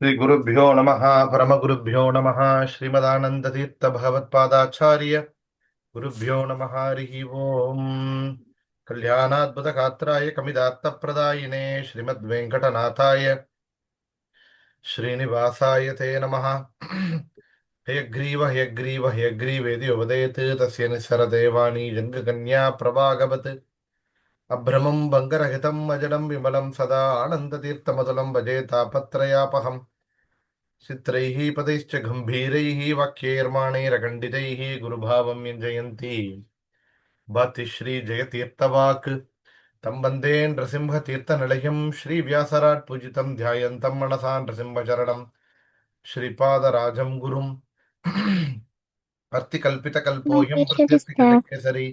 ಶ್ರೀ ಗುರುಭ್ಯೋ ನಮಃ ಪರಮಗುರುಭ್ಯೋ ನಮಃ ಶ್ರೀಮದಾನಂದತೀರ್ಥ ಭಗವತ್ಪಾದಾಚಾರ್ಯ ಗುರುಭ್ಯೋ ನಮಃ ಹರಿ ಓಂ ಕಲ್ಯಾಣಾದ್ಭುತ ಗಾತ್ರಾಯ ಕಮಿದಾತ್ತ ಪ್ರದಾಯಿನೇ ಶ್ರೀಮದ್ವೆಂಕಟನಾಥಾಯ ಶ್ರೀನಿವಾಸಾಯ ತೇ ನಮಃ ಹಯಗ್ರೀವ ಹಯಗ್ರೀವ ಹಯಗ್ರೀವೇದಿ ಉಪದೇತ್ ತಸ್ಯ ನಿಸ್ಸರದೇವಾಣಿ ಜಂಗಕನ್ಯಾ ಪ್ರಭಾಗವತ್ ಅಭ್ರಮಂ ಭಂಗರಹಿತಂ ಅಜಡಂ ವಿಮಲಂ ಸದಾ ಆನಂದತೀರ್ಥಮತುಲಂ ಭಜೆ ತಾಪತ್ರಯಾಪಹಂ ಚಿತ್ರೈಃ ಪದೈಶ್ಚ ಗಂಭೀರೈಃ ವಾಕ್ಯೈರ್ಮಾಣೈರಖಂಡಿತೈಃ ಗುರುಭಾವಂ ವ್ಯಂಜಯಂತಿ ಭಾತಿಶ್ರೀ ಜಯತೀರ್ಥವಾಕ್ ತಂ ವಂದೇ ನೃಸಿಂಹತೀರ್ಥನಿಲಯಂ ಶ್ರೀವ್ಯಾಸರಾಟ್ ಪೂಜಿತಂ ಧ್ಯಾಯಂತಂ ಮನಸಾ ನೃಸಿಂಹಚರಣಂ ಶ್ರೀಪಾದರಾಜಂ ಗುರುಂ ಅರ್ತಿಕಲ್ಪಿತಕಲ್ಪೋऽಯಂ ಪ್ರತ್ಯರ್ಥಿಗಜಕೇಸರಿ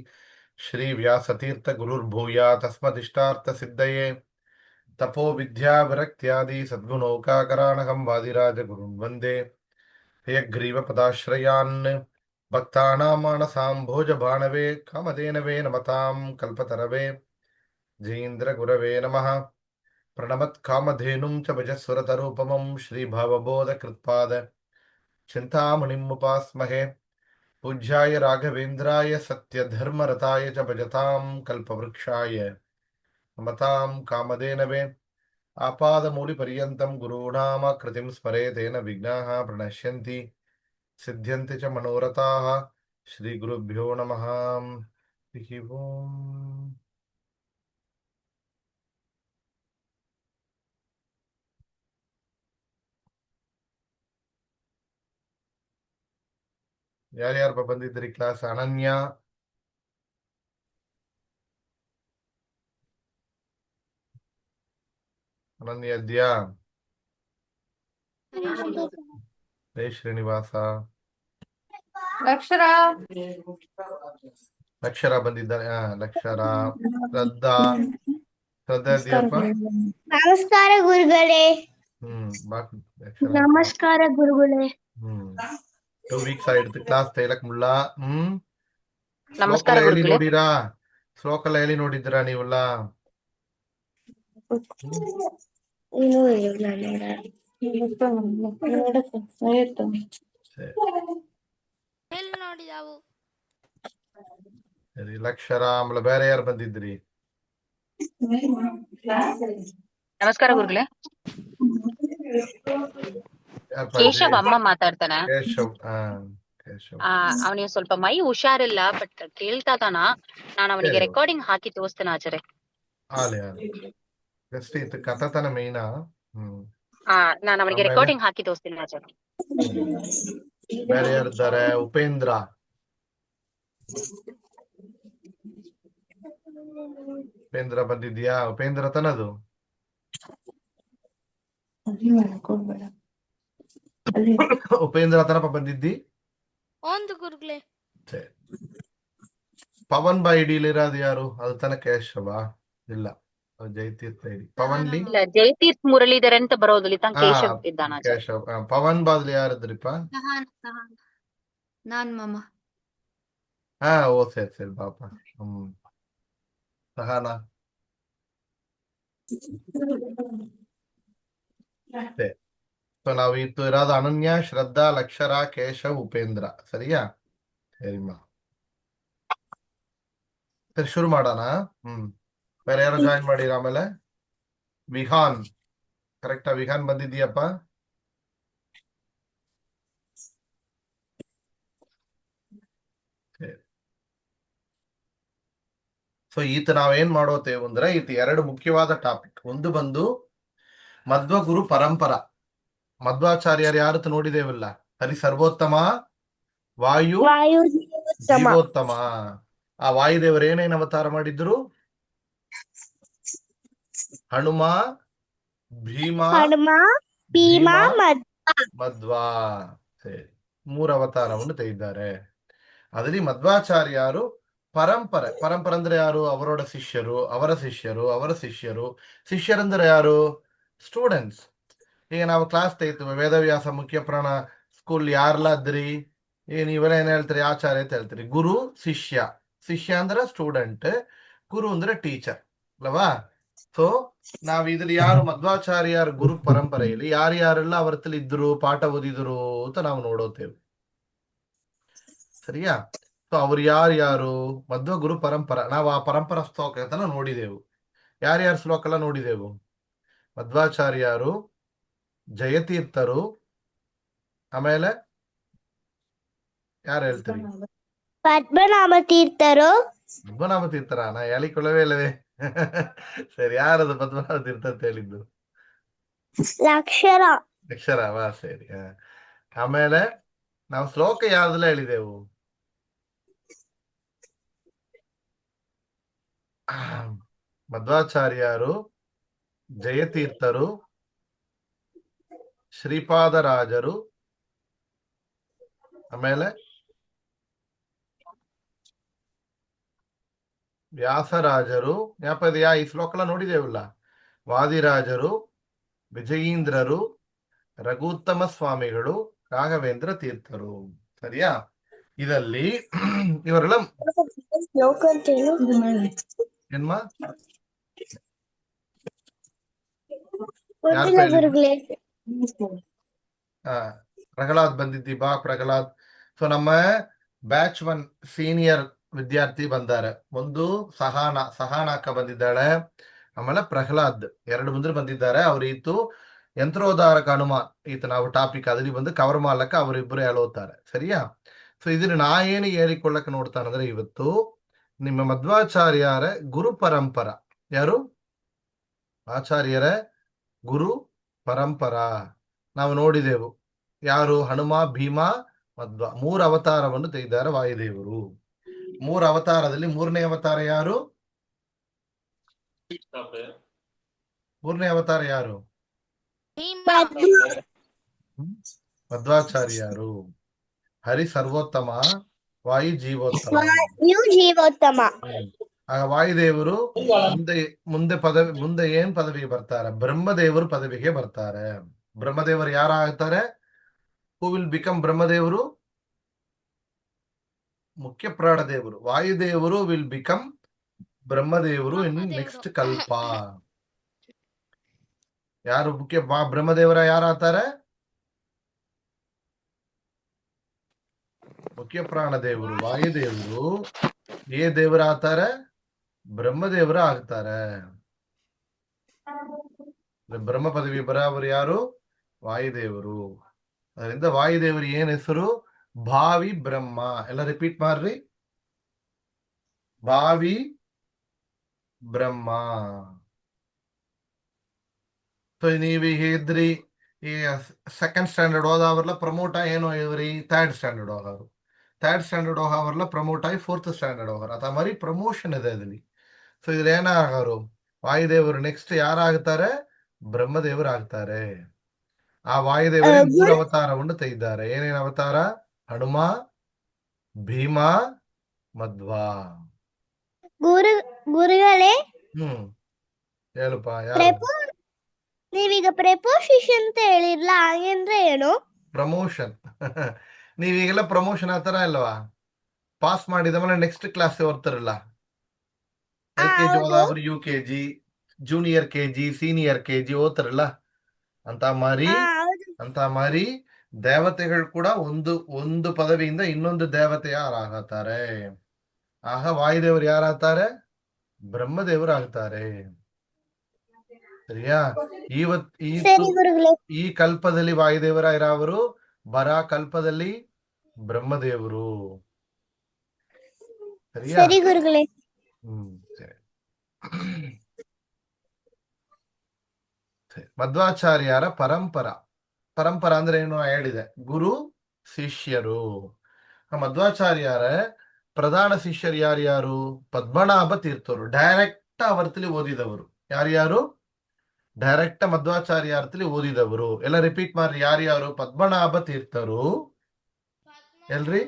ಶ್ರೀವ್ಯಾಸತೀರ್ಥಗುರುರ್ಭೂಯಾತ್ ತಸ್ಮದಿಷ್ಟಾರ್ಥಸಿದ್ಧಯೇ ತಪೋ ವಿದ್ಯಾ ವಿರಕ್ತ್ಯಾದಿ ಸದ್ಗುಣೌಕಾಕರಾಣಕಂ ವಾದಿರಾಜಗುರುನ್ ವಂದೇ ಹಯಗ್ರೀವ ಪದಾಶ್ರಯಾನ್ ಭಕ್ತಾನಾಂ ಭೋಜಭಾಣವೇ ಕಾಮಧೇನವೇ ನಮತಾಂ ಕಲ್ಪತರವೇ ಜಯೀಂದ್ರ ಗುರವೇ ನಮಃ ಪ್ರಣಮತ್ ಕಾಮಧೇನುಂ ಚ ಭಜಸ್ವರತರೂಪಮಂ ಶ್ರೀಭಾವಬೋಧ ಕೃತ್ಪಾದ ಚಿಂತಾಮಣಿಂ ಉಪಾಸ್ಮಹೇ ಪೂಜ್ಯಾಯ ರಾಘವೇಂದ್ರಾಯ ಸತ್ಯಧರ್ಮರತಾಯ ಚ ಭಜತಾಂ ಕಲ್ಪವೃಕ್ಷಾಯ ನಮತಾಂ ಕಾಮಧೇನವೇ ಆಪಾದಮೂಲಿಪರ್ಯಂತಂ ಗುರುಣಾಮಾಕೃತಿಂ ಸ್ಮರೇತೇನ ವಿಘ್ನಾಃ ಪ್ರಣಶ್ಯಂತಿ ಸಿದ್ಧ್ಯಂತಿ ಚ ಮನೋರಥಾಃ ಶ್ರೀ ಗುರುಭ್ಯೋ ನಮಃ ಹರಿ ಓಂ ಯಾರ್ಯಾರು ಬಂದಿದ್ರಿ ಕ್ಲಾಸ್? ಅನನ್ಯ, ಅನನ್ಯದ್ಯಾ, ಜೈ ಶ್ರೀನಿವಾಸ, ಅಕ್ಷರ ಅಕ್ಷರ ಬಂದಿದ್ದಾರೆ. ಲಕ್ಷರ, ಶ್ರದ್ಧಾ, ಶ್ರದ್ಧಾ ಇದೆಯಪ್ಪ? ನಮಸ್ಕಾರ ಗುರುಗಳೇ. ಬಾಕಿ ಅಕ್ಷರ. ನಮಸ್ಕಾರ ಗುರುಗಳೇ. 2 ವೀಕ್ಸ್ ಆಯ್ತು ಕ್ಲಾಸ್ ತೈಲಕ್ ಮುಳ್ಳ. ನಮಸ್ಕಾರ ಶ್ಲೋಕ ಎಲ್ಲಿ ಗುರುಗಳೇ. ನೋಡಿರಾ? ಶ್ಲೋಕ ಎಲ್ಲಿ ನೋಡಿದ್ದೀರಾ ನೀವೆಲ್ಲ? ಸರಿ, ಲಕ್ಷರ ಆಮೇಲೆ ಬೇರೆ ಯಾರು ಬಂದಿದ್ರಿ? ನಮಸ್ಕಾರ ಗುರುಗಳೇ. ಕೇಶವ್ ಅಮ್ಮ ಮಾತಾಡ್ತಾನೆ. ಕೇಶವ್. ಕೇಶವ್ ಅವನಿಗೆ ಸ್ವಲ್ಪ ಮೈ ಹುಷಾರಿಲ್ಲ, ಬಟ್ ಕೇಳ್ತಾ ಇದಾನ. ನಾನು ಅವನಿಗೆ ರೆಕಾರ್ಡಿಂಗ್ ಹಾಕಿ ತೋರಿಸ್ತೇನೆ ಆಚಾರ್ಯ. ಆಲೆ ಜಸ್ಟ್ ಇದು ಕಥತನ ಮೇಯ್ನಾ? ನಾನು ಅವನಿಗೆ ಆಮೇಲೆ? ರೆಕಾರ್ಡಿಂಗ್ ಹಾಕಿ ತೋರಿಸ್ತೀನಿ ಆಚಾರ್ಯ. ಬೇರೆ ಯಾರಿದ್ದಾರೆ? ಉಪೇಂದ್ರ. ಉಪೇಂದ್ರ ಬಂದಿದ್ಯಾ? ಉಪೇಂದ್ರ ತನದು ಉಪೇಂದ್ರ ತನಪ ಬಂದಿದ್ದಿ? ಒಂದು ಗುರುಗಳೇ. ಸರಿ. ಪವನ್ ಬಾ ಇಡಿಲಿರೋದು ಯಾರು? ಅದು ತನ ಕೇಶವ ಇಲ್ಲ, ಜೈತೀರ್ಥ ಇಡಿ. ಪವನ್ ಲಿ ಇಲ್ಲ, ಜಯತೀರ್ಥ ಮುರಳೀಧರ್ ಅಂತ ಬರೋದಿಲ್ಲ, ತನ್ ಕೇಶವ್ ಇದ್ದಾನ ಆಚಾರ್ಯ. ಕೇಶವ್. ಪವನ್ ಬಾದ್ಲಿ ಯಾರಿದ್ರಿಪ್ಪ? ನಾನ್ ಮಾಮ. ಓ ಸರಿ ಸರಿ ಪಾಪ. ಸಹನಾ. ಸರಿ. ಸೊ ನಾವು ಇತ್ತು ಇರೋದು ಅನನ್ಯ, ಶ್ರದ್ಧಾ, ಲಕ್ಷರ, ಕೇಶವ್, ಉಪೇಂದ್ರ. ಸರಿಯಾ? ಸರಿಮ್ಮ. ಸರಿ, ಶುರು ಮಾಡೋಣ. ಬೇರೆ ಯಾರು ಜಾಯಿನ್ ಮಾಡಿರ? ಆಮೇಲೆ ವಿಹಾನ್. ಕರೆಕ್ಟಾ? ವಿಹಾನ್ ಬಂದಿದ್ದೀಯಪ್ಪ? ಸೊ ಈತ ನಾವೇನ್ ಮಾಡೋತೇವೆ ಅಂದ್ರೆ, ಈತ 2 ಮುಖ್ಯವಾದ ಟಾಪಿಕ್. ಒಂದು ಬಂದು ಮಧ್ವಗುರು ಪರಂಪರಾ. ಮಧ್ವಾಚಾರ್ಯರು ಯಾರತ್ತು ನೋಡಿದೇವಲ್ಲ? ಹರಿ ಸರ್ವೋತ್ತಮ, ವಾಯು ಜೀವೋತ್ತಮ. ಆ ವಾಯುದೇವರು ಏನೇನು ಅವತಾರ ಮಾಡಿದ್ರು? ಹನುಮ, ಭೀಮ, ಮಧ್ವಾ. ಸರಿ, 3 ಅವತಾರವನ್ನು ತೆಗೆದಿದ್ದಾರೆ. ಅದರಲ್ಲಿ ಮಧ್ವಾಚಾರ್ಯರು ಪರಂಪರೆ ಅಂದ್ರೆ ಯಾರು? ಅವರೋಡ ಶಿಷ್ಯರು, ಅವರ ಶಿಷ್ಯರು, ಅವರ ಶಿಷ್ಯರು. ಶಿಷ್ಯರಂದ್ರೆ ಯಾರು? ಸ್ಟೂಡೆಂಟ್ಸ್. ಈಗ ನಾವು ಕ್ಲಾಸ್ ತೆಗಿತೀವಿ, ವೇದವ್ಯಾಸ ಮುಖ್ಯ ಪ್ರಾಣ ಸ್ಕೂಲ್ ಯಾರ್ಲಾದ್ರಿ? ನೀವೆಲ್ಲ ಏನ್ ಹೇಳ್ತೀರಿ? ಆಚಾರ್ಯ ಅಂತ ಹೇಳ್ತೀರಿ. ಗುರು ಶಿಷ್ಯ. ಶಿಷ್ಯ ಅಂದ್ರೆ ಸ್ಟೂಡೆಂಟ್, ಗುರು ಅಂದ್ರೆ ಟೀಚರ್ ಅಲ್ವಾ? ಸೊ ನಾವ್ ಇದ್ರಲ್ಲಿ ಯಾರು ಮಧ್ವಾಚಾರ್ಯರ ಗುರು ಪರಂಪರೆಯಲ್ಲಿ ಯಾರ್ಯಾರೆಲ್ಲ ಅವರತ್ತಲ್ಲಿ ಇದ್ರು ಪಾಠ ಓದಿದ್ರು ಅಂತ ನಾವು ನೋಡೋತೇವೆ. ಸರಿಯಾ? ಸೊ ಅವ್ರು ಯಾರ್ಯಾರು ಮಧ್ವ ಗುರು ಪರಂಪರ, ನಾವು ಆ ಪರಂಪರಾ ಶ್ಲೋಕ ನೋಡಿದೆವು. ಯಾರ್ಯಾರ ಶ್ಲೋಕ ಎಲ್ಲ ನೋಡಿದೆವು? ಮಧ್ವಾಚಾರ್ಯರು, ಜಯತೀರ್ಥರು, ಆಮೇಲೆ ಯಾರು ಹೇಳ್ತೀರಿ? ಪದ್ಮನಾಭ ತೀರ್ಥರು, ಪದ್ಮನಾಭ ತೀರ್ಥರ? ನಾ ಹೇಳಿಕೊಳ್ಳವೇ ಇಲ್ಲವೇ? ಸರಿ, ಯಾರದು ಪದ್ಮನಾಭ ತೀರ್ಥ ಅಂತ ಹೇಳಿದ್ದು? ಅಕ್ಷರ, ಅಕ್ಷರವಾ? ಸರಿ. ಆಮೇಲೆ ನಾವು ಶ್ಲೋಕ ಯಾವ್ದೆಲ್ಲ ಹೇಳಿದೆವು? ಮಧ್ವಾಚಾರ್ಯರು, ಜಯತೀರ್ಥರು, ಶ್ರೀಪಾದರಾಜರು, ಆಮೇಲೆ ವ್ಯಾಸರಾಜರು. ಜ್ಞಾಪಕ ಈ ಶ್ಲೋಕ ಎಲ್ಲ ನೋಡಿದೇವಲ್ಲ. ವಾದಿರಾಜರು, ವಿಜಯೀಂದ್ರರು, ರಘುತ್ತಮ ಸ್ವಾಮಿಗಳು, ರಾಘವೇಂದ್ರ ತೀರ್ಥರು. ಸರಿಯಾ? ಇದರಲ್ಲಿ ಇವರೆಲ್ಲ ಶ್ಲೋಕ ಅಂತ ಹೇಳು. ಏನ್ಮ ಗೊತ್ತಿಲ್ಲ ಗುರುಗಳೇ. ಪ್ರಹ್ಲಾದ್ ಬಂದಿದ್ದಿ, ಬಾ ಪ್ರಹ್ಲಾದ್. ಸೊ ನಮ್ಮ ಬ್ಯಾಚ್ 1 ಸೀನಿಯರ್ ವಿದ್ಯಾರ್ಥಿ ಬಂದಾರೆ. ಒಂದು ಸಹಾನ ಅಕ್ಕ ಬಂದಿದ್ದಾಳೆ, ಆಮೇಲೆ ಪ್ರಹ್ಲಾದ್, 2 ಮುಂದೆ ಬಂದಿದ್ದಾರೆ. ಅವ್ರೀತು ಯಂತ್ರೋದ್ಧಾರಕ ಹನುಮಾನ್ ಈತ ನಾವು ಟಾಪಿಕ್ ಅದ್ರಲ್ಲಿ ಬಂದು ಕವರ್ ಮಾಡ್ಲಕ್ಕ ಅವರಿಬ್ಬರು ಹೇಳೋತಾರೆ. ಸರಿಯಾ? ಸೊ ಇದನ್ನ ನಾ ಏನು ಹೇಳಿಕೊಳ್ಳಕ್ಕೆ ನೋಡ್ತಾನಂದ್ರೆ, ಇವತ್ತು ನಿಮ್ಮ ಮಧ್ವಾಚಾರ್ಯರ ಗುರು ಪರಂಪರ ಯಾರು? ಆಚಾರ್ಯರ ಗುರು ಪರಂಪರಾ ನಾವು ನೋಡಿದೆವು. ಯಾರು? ಹನುಮ, ಭೀಮ, ಮಧ್ವ 3 ಅವತಾರವನ್ನು ತೆಗೆದಾರೆ ವಾಯುದೇವರು. 3 ಅವತಾರದಲ್ಲಿ 3ನೇ ಅವತಾರ ಯಾರು? 3ನೇ ಅವತಾರ ಯಾರು? ಮಧ್ವಾಚಾರ್ಯರು. ಹರಿ ಸರ್ವೋತ್ತಮ, ವಾಯು ಜೀವೋತ್ತಮ. ಜೀವೋತ್ತಮ. ಆಗ ವಾಯುದೇವರು ಮುಂದೆ ಏನ್ ಪದವಿ ಬರ್ತಾರೆ? ಬ್ರಹ್ಮದೇವರು ಪದವಿಗೆ ಬರ್ತಾರೆ. ಬ್ರಹ್ಮದೇವರು ಯಾರಾಗ್ತಾರೆ? ಹೂ ವಿಲ್ ಬಿಕಮ್ ಬ್ರಹ್ಮದೇವರು? ಮುಖ್ಯ ಪ್ರಾಣದೇವರು. ವಾಯುದೇವರು ವಿಲ್ ಬಿಕಮ್ ಬ್ರಹ್ಮದೇವರು ಇನ್ ನೆಕ್ಸ್ಟ್ ಕಲ್ಪ. ಯಾರು ಬ್ರಹ್ಮದೇವರ ಯಾರಾಗ್ತಾರೆ? ಮುಖ್ಯ ಪ್ರಾಣದೇವರು ವಾಯುದೇವರು. ದೇವರ ಆಗ್ತಾರೆ? ಬ್ರಹ್ಮದೇವರ ಆಗ್ತಾರೆ. ಬ್ರಹ್ಮ ಪದವಿ ಬರೋವರು ಯಾರು? ವಾಯುದೇವರು. ಅದರಿಂದ ವಾಯುದೇವರು ಏನ್ ಹೆಸರು? ಭಾವಿ ಬ್ರಹ್ಮ. ಎಲ್ಲ ರಿಪೀಟ್ ಮಾಡ್ರಿ. ಭಾವಿ ಬ್ರಹ್ಮ. ಸೊ ನೀವೀಗ ಇದ್ರಿ, ಈ 2nd ಸ್ಟ್ಯಾಂಡರ್ಡ್ ಓದವ್ರಲ್ಲ ಪ್ರಮೋಟ್ ಆಗಿ ಏನು ಇದ್ರಿ? 3rd ಸ್ಟ್ಯಾಂಡರ್ಡ್ ಹೋಗೋರು. 3rd ಸ್ಟ್ಯಾಂಡರ್ಡ್ ಹೋಗೋವ್ರಲ್ಲ ಪ್ರಮೋಟ್ ಆಗಿ 4th ಸ್ಟ್ಯಾಂಡರ್ಡ್ ಹೋಗೋರು. ಅದ ಮರಿ ಪ್ರಮೋಷನ್ ಇದೆ ಅದ್ರಲ್ಲಿ. ಸೊ ಇದ್ರ ಏನಾಗೋರು? ವಾಯುದೇವರು ನೆಕ್ಸ್ಟ್ ಯಾರಾಗ್ತಾರೆ? ಬ್ರಹ್ಮದೇವರು ಆಗ್ತಾರೆ. ಆ ವಾಯುದೇವರೇ 3 ಅವತಾರವನ್ನು ತೆಗೆದಿದ್ದಾರೆ. ಏನೇನು ಅವತಾರ? ಹನುಮ, ಭೀಮ, ಮಧ್ವ. ಗುರುಗಳೇ, ಹೇಳಪ್ಪ ಯಾರು? ನೀವೀಗ ಪ್ರೆಪೋಸಿಷನ್ ಅಂತ ಹೇಳಿರ್ಲ, ಹಾಗಂದ್ರೆ ಏನು? ಪ್ರಮೋಷನ್. ನೀವೀಗೆಲ್ಲ ಪ್ರಮೋಷನ್ ಆತರ ಅಲ್ವಾ? ಪಾಸ್ ಮಾಡಿದ ಮೇಲೆ ನೆಕ್ಸ್ಟ್ ಕ್ಲಾಸ್ ಓದ್ತಾರಲ್ಲ. LKG ಹೋದವ್ರು UKG, junior KG, senior KG ಓದ್ತಾರಲ್ಲ. ಅಂತ ಮಾರಿ ದೇವತೆಗಳು ಕೂಡ ಒಂದು ಪದವಿಯಿಂದ ಇನ್ನೊಂದು ದೇವತೆ ಯಾರಾಗುತ್ತಾರೆ? ಆಗ ವಾಯುದೇವರು ಯಾರಾಗ್ತಾರೆ? ಬ್ರಹ್ಮದೇವರು ಆಗ್ತಾರೆ. ಸರಿಯಾ? ಈ ಕಲ್ಪದಲ್ಲಿ ವಾಯುದೇವರ ಇರಾವರು, ಬರ ಕಲ್ಪದಲ್ಲಿ ಬ್ರಹ್ಮದೇವರು. ಸರಿಯಾ? ಸರಿ ಗುರುಗಳೇ. ಸರಿ. ಮಧ್ವಾಚಾರ್ಯರ ಪರಂಪರ ಅಂದ್ರೆ ಏನು ಹೇಳಿದೆ? ಗುರು ಶಿಷ್ಯರು. ಮಧ್ವಾಚಾರ್ಯರ ಪ್ರಧಾನ ಶಿಷ್ಯರು ಯಾರ್ಯಾರು? ಪದ್ಮನಾಭ ತೀರ್ಥರು. ಡೈರೆಕ್ಟ್ ಅವರ್ತಲ್ಲಿ ಓದಿದವರು. ಯಾರ್ಯಾರು? ಡೈರೆಕ್ಟ್ ಮಧ್ವಾಚಾರ್ಯರ್ಥಲ್ಲಿ ಓದಿದವರು. ಎಲ್ಲ ರಿಪೀಟ್ ಮಾಡ್ರಿ. ಯಾರ್ಯಾರು? ಪದ್ಮನಾಭ ತೀರ್ಥರು. ಎಲ್ರಿ?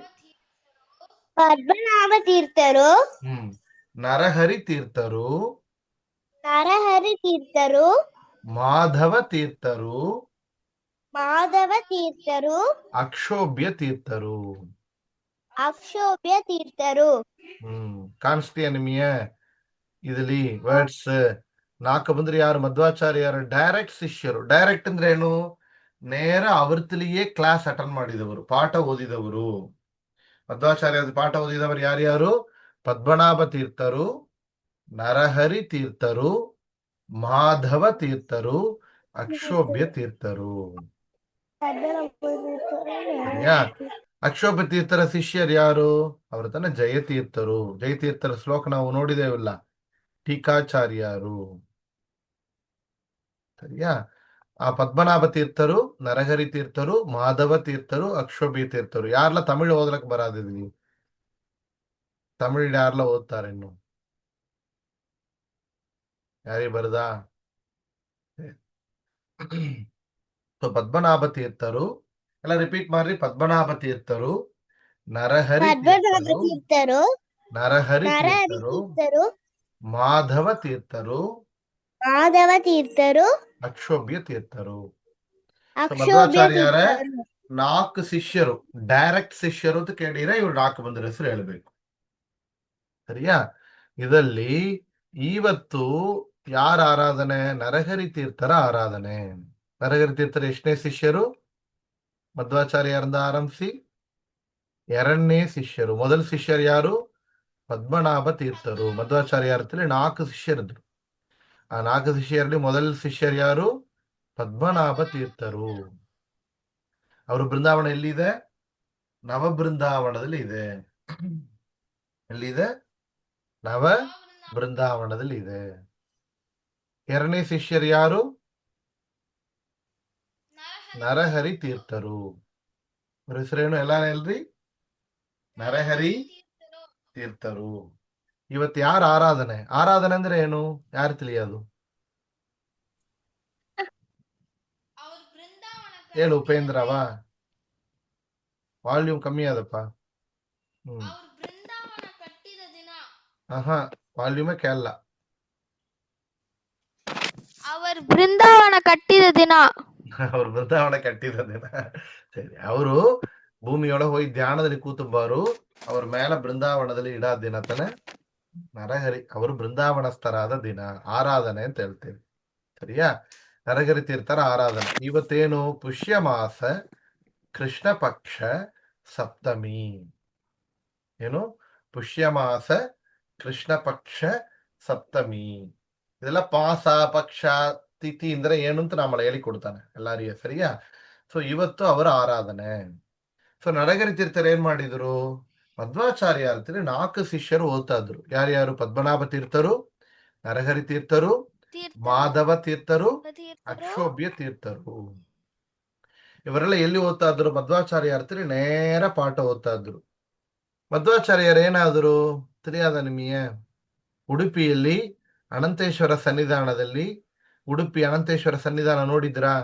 ಪದ್ಮನಾಭ ತೀರ್ಥರು, ನರಹರಿ ತೀರ್ಥರು, ಮಾಧವ ತೀರ್ಥರು, ಅಕ್ಷೋಭ್ಯ ತೀರ್ಥರು. ಕಾಣಿಸ್ತೀಯ ನಿಮಗೆ ಇದರಲ್ಲಿ ವರ್ಡ್ಸ್? ನಾಲ್ಕು ಬಂದ್ರೆ ಯಾರು? ಮಧ್ವಾಚಾರ್ಯರ ಡೈರೆಕ್ಟ್ ಶಿಷ್ಯರು. ಡೈರೆಕ್ಟ್ ಅಂದ್ರೆ ಏನು? ನೇರ ಆವೃತ್ತಿಲಿಯೇ ಕ್ಲಾಸ್ ಅಟೆಂಡ್ ಮಾಡಿದವರು, ಪಾಠ ಓದಿದವರು. ಮಧ್ವಾಚಾರ್ಯ ಪಾಠ ಓದಿದವರು ಯಾರ್ಯಾರು? ಪದ್ಮನಾಭ ತೀರ್ಥರು, ನರಹರಿ ತೀರ್ಥರು, ಮಾಧವ ತೀರ್ಥರು, ಅಕ್ಷೋಭ್ಯ ತೀರ್ಥರು. ಸರಿಯಾ? ಅಕ್ಷೋಭ್ಯ ತೀರ್ಥರ ಶಿಷ್ಯರು ಯಾರು? ಅವರ ತನ್ನ ಜಯತೀರ್ಥರು. ಜಯತೀರ್ಥರ ಶ್ಲೋಕ ನಾವು ನೋಡಿದೇವಲ್ಲ, ಟೀಕಾಚಾರ್ಯರು. ಸರಿಯಾ? ಆ ಪದ್ಮನಾಭ ತೀರ್ಥರು, ನರಹರಿ ತೀರ್ಥರು, ಮಾಧವ ತೀರ್ಥರು, ಅಕ್ಷೋಭ್ಯ ತೀರ್ಥರು. ಯಾರ್ಲ ತಮಿಳು ಓದ್ಲಕ್ ಬರಾದಿದ್ವಿ? ತಮಿಳ್ ಯಾರ್ಲ ಓದ್ತಾರೆ ಇನ್ನು? ಯಾರಿಗೆ ಬರದಾ? ಸೊ ಪದ್ಮನಾಭ ತೀರ್ಥರು ಎಲ್ಲ ರಿಪೀಟ್ ಮಾಡ್ರಿ. ಪದ್ಮನಾಭ ತೀರ್ಥರು, ನರಹರಿ ತೀರ್ಥರು, ತೀರ್ಥರು, ನರಹರಿ ನರಹರಿ ತೀರ್ಥರು, ತೀರ್ಥರು, ಮಾಧವ ತೀರ್ಥರು, ಮಾಧವ ತೀರ್ಥರು, ಅಕ್ಷೋಭ್ಯ ತೀರ್ಥರು. ಅಕ್ಷೋಭ್ಯ ಮಧ್ವಾಚಾರ್ಯರ ತೀರ್ಥರು. 4 ಶಿಷ್ಯರು, ಡೈರೆಕ್ಟ್ ಶಿಷ್ಯರು ಅಂತ ಕೇಳಿದ್ರೆ ಇವ್ರು 4 ಬಂದ್ರ ಹೆಸರು ಹೇಳ್ಬೇಕು. ಸರಿಯಾ? ಇದರಲ್ಲಿ ಇವತ್ತು ಯಾರ ಆರಾಧನೆ? ನರಹರಿ ತೀರ್ಥರ ಆರಾಧನೆ. ನರಹರಿ ತೀರ್ಥರ ಎಷ್ಟನೇ ಶಿಷ್ಯರು? ಮಧ್ವಾಚಾರ್ಯರಿಂದ ಆರಂಭಿಸಿ 2ನೇ ಶಿಷ್ಯರು. ಮೊದಲ ಶಿಷ್ಯರು ಯಾರು? ಪದ್ಮನಾಭ ತೀರ್ಥರು. ಮಧ್ವಾಚಾರ್ಯರಲ್ಲಿ 4 ಶಿಷ್ಯರಿದ್ರು. ಆ 4 ಶಿಷ್ಯರಲ್ಲಿ ಮೊದಲ ಶಿಷ್ಯರು ಯಾರು? ಪದ್ಮನಾಭ ತೀರ್ಥರು. ಅವರು ಬೃಂದಾವನ ಎಲ್ಲಿದೆ? ನವ ಬೃಂದಾವನದಲ್ಲಿ ಇದೆ. ಎಲ್ಲಿದೆ? ನವ ಬೃಂದಾವನದಲ್ಲಿ ಇದೆ. 2ನೇ ಶಿಷ್ಯರು ಯಾರು? ನರಹರಿ ತೀರ್ಥರು. ಅವ್ರ ಹೆಸರೇನು? ಎಲ್ಲ ಹೇಳ್ರಿ. ನರಹರಿ ತೀರ್ಥರು. ಇವತ್ತು ಯಾರ ಆರಾಧನೆ? ಆರಾಧನೆ ಅಂದ್ರೆ ಏನು? ಯಾರು ತಿಳಿಯೋದು? ಹೇಳು ಉಪೇಂದ್ರವ. ವಾಲ್ಯೂಮ್ ಕಮ್ಮಿ ಆದಪ್ಪ. ವಾಲ್ಯೂಮೇ ಕೇಳಲ್ಲ. ಅವರು ಬೃಂದಾವನ ಕಟ್ಟಿದ ದಿನ. ಅವ್ರು ಬೃಂದಾವನ ಕಟ್ಟಿದ ದಿನ. ಸರಿ, ಅವರು ಭೂಮಿಯೊಳಗೆ ಹೋಗಿ ಧ್ಯಾನದಲ್ಲಿ ಕೂತುಂಬಾರು. ಅವ್ರ ಮೇಲೆ ಬೃಂದಾವನದಲ್ಲಿ ಇಡೋ ದಿನ ತಾನೆ ನರಹರಿ. ಅವರು ಬೃಂದಾವನಸ್ಥರಾದ ದಿನ ಆರಾಧನೆ ಅಂತ ಹೇಳ್ತೇವೆ. ಸರಿಯಾ? ನರಹರಿ ತೀರ್ಥರ ಆರಾಧನೆ. ಇವತ್ತೇನು? ಪುಷ್ಯ ಮಾಸ ಕೃಷ್ಣ ಪಕ್ಷ ಸಪ್ತಮಿ. ಏನು? ಪುಷ್ಯ ಮಾಸ ಕೃಷ್ಣ ಪಕ್ಷ ಸಪ್ತಮಿ. ಇದೆಲ್ಲ ಪಾಸ, ಪಕ್ಷ, ತಿಥಿ ಅಂದ್ರೆ ಏನು ಅಂತ ನಮ್ಮಳ ಹೇಳಿಕೊಡ್ತಾನೆ ಎಲ್ಲಾರಿಗೆ. ಸರಿಯಾ? ಸೊ ಇವತ್ತು ಅವರ ಆರಾಧನೆ. ಸೊ ನರಹರಿ ತೀರ್ಥರು ಏನ್ ಮಾಡಿದ್ರು? ಮಧ್ವಾಚಾರ್ಯ 4 ಶಿಷ್ಯರು ಓದ್ತಾ ಇದ್ರು. ಯಾರ್ಯಾರು? ಪದ್ಮನಾಭ ತೀರ್ಥರು, ನರಹರಿ ತೀರ್ಥರು, ಮಾಧವ ತೀರ್ಥರು, ಅಕ್ಷೋಭ್ಯ ತೀರ್ಥರು. ಇವರೆಲ್ಲ ಎಲ್ಲಿ ಓದ್ತಾ ಇದ್ರು? ಮಧ್ವಾಚಾರ್ಯ ನೇರ ಪಾಠ ಓದ್ತಾ ಇದ್ರು. ಮಧ್ವಾಚಾರ್ಯರು ಏನಾದ್ರು ತಿಳಿಯಾದ ನಿಮಗೆ? ಉಡುಪಿಯಲ್ಲಿ ಅನಂತೇಶ್ವರ ಸನ್ನಿಧಾನದಲ್ಲಿ, ಉಡುಪಿ ಅನಂತೇಶ್ವರ ಸನ್ನಿಧಾನ ನೋಡಿದ್ರಾ?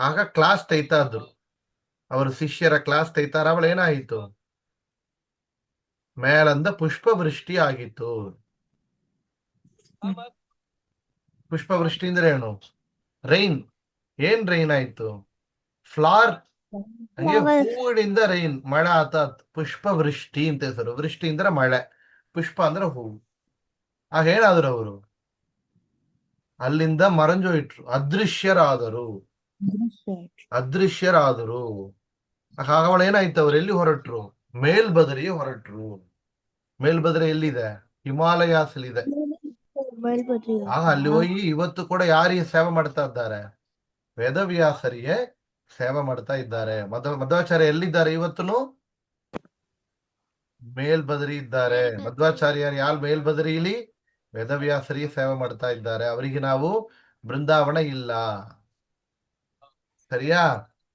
ಆಗ ಕ್ಲಾಸ್ ತೆಗಿತಾ ಇದ್ರು. ಅವರು ಶಿಷ್ಯರ ಕ್ಲಾಸ್ ತೆಗಿತಾರ. ಅವಳು ಏನಾಯಿತು? ಮೇಲಂದ ಪುಷ್ಪವೃಷ್ಟಿ ಆಗಿತ್ತು. ಪುಷ್ಪವೃಷ್ಟಿ ಅಂದ್ರೆ ಏನು? ರೈನ್. ಏನ್ ರೈನ್ ಆಯ್ತು? ಫ್ಲಾರ್, ಹಂಗೆ ಹೂವಿನಿಂದ ರೈನ್, ಮಳೆ ಆತ. ಪುಷ್ಪವೃಷ್ಟಿ ಅಂತ ಹೆಸರು. ವೃಷ್ಟಿ ಅಂದ್ರೆ ಮಳೆ, ಪುಷ್ಪ ಅಂದ್ರೆ ಹೂವು. ಆಗ ಏನಾದ್ರು ಅವರು? ಅಲ್ಲಿಂದ ಮರಂಜೋಯಿಟ್ರು, ಅದೃಶ್ಯರಾದರು. ಅದೃಶ್ಯರಾದರು. ಅವಳು ಏನಾಯ್ತು? ಅವ್ರು ಎಲ್ಲಿ ಹೊರಟ್ರು? ಮೇಲ್ಬದರಿಗೆ ಹೊರಟ್ರು. ಮೇಲ್ಬದ್ರೆ ಎಲ್ಲಿದೆ? ಹಿಮಾಲಯಾಸಲ್ಲಿದೆ. ಆಗ ಅಲ್ಲಿ ಹೋಗಿ ಇವತ್ತು ಕೂಡ ಯಾರಿಗೆ ಸೇವೆ ಮಾಡ್ತಾ ಇದ್ದಾರೆ? ವೇದವ್ಯಾಸರಿಗೆ ಸೇವೆ ಮಾಡ್ತಾ ಇದ್ದಾರೆ. ಮಧ್ವಾಚಾರ್ಯ ಎಲ್ಲಿದ್ದಾರೆ? ಇವತ್ತೂ ಮೇಲ್ಬದರಿ ಇದ್ದಾರೆ. ಮಧ್ವಾಚಾರ್ಯರು ಯಾರು ಮೇಲ್ಬದರಿಲಿ? ವೇದವ್ಯಾಸರಿಗೆ ಸೇವೆ ಮಾಡ್ತಾ ಇದ್ದಾರೆ. ಅವರಿಗೆ ನಾವು ಬೃಂದಾವನ ಇಲ್ಲ. ಸರಿಯಾ?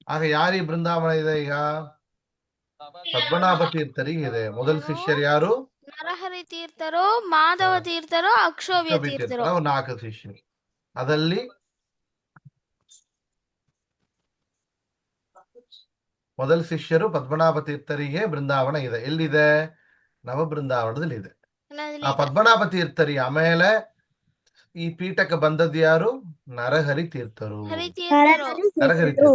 ಆಗ ಯಾರಿಗೆ ಬೃಂದಾವನ ಇದೆ? ಈಗ ಪದ್ಮನಾಭ ತೀರ್ಥರಿಗೆ ಇದೆ. ಮೊದಲ ಶಿಷ್ಯರು ಯಾರು? ನರಹರಿ ತೀರ್ಥರು, ಮಾಧವ ತೀರ್ಥರು, ಅಕ್ಷೋಭ್ಯ ತೀರ್ಥರು. 4 ಶಿಷ್ಯರು. ಅದಲ್ಲಿ ಮೊದಲ ಶಿಷ್ಯರು ಪದ್ಮನಾಭ ತೀರ್ಥರಿಗೆ ಬೃಂದಾವನ ಇದೆ. ಎಲ್ಲಿದೆ? ನವ ಬೃಂದಾವನದಲ್ಲಿ ಇದೆ. ಆ ಪದ್ಮನಾಭ ತೀರ್ಥರಿಗೆ ಆಮೇಲೆ ಈ ಪೀಠಕ್ಕೆ ಬಂದದ್ದು ಯಾರು? ನರಹರಿ ತೀರ್ಥರು. ನರಹರಿ ತೀರ್ಥರು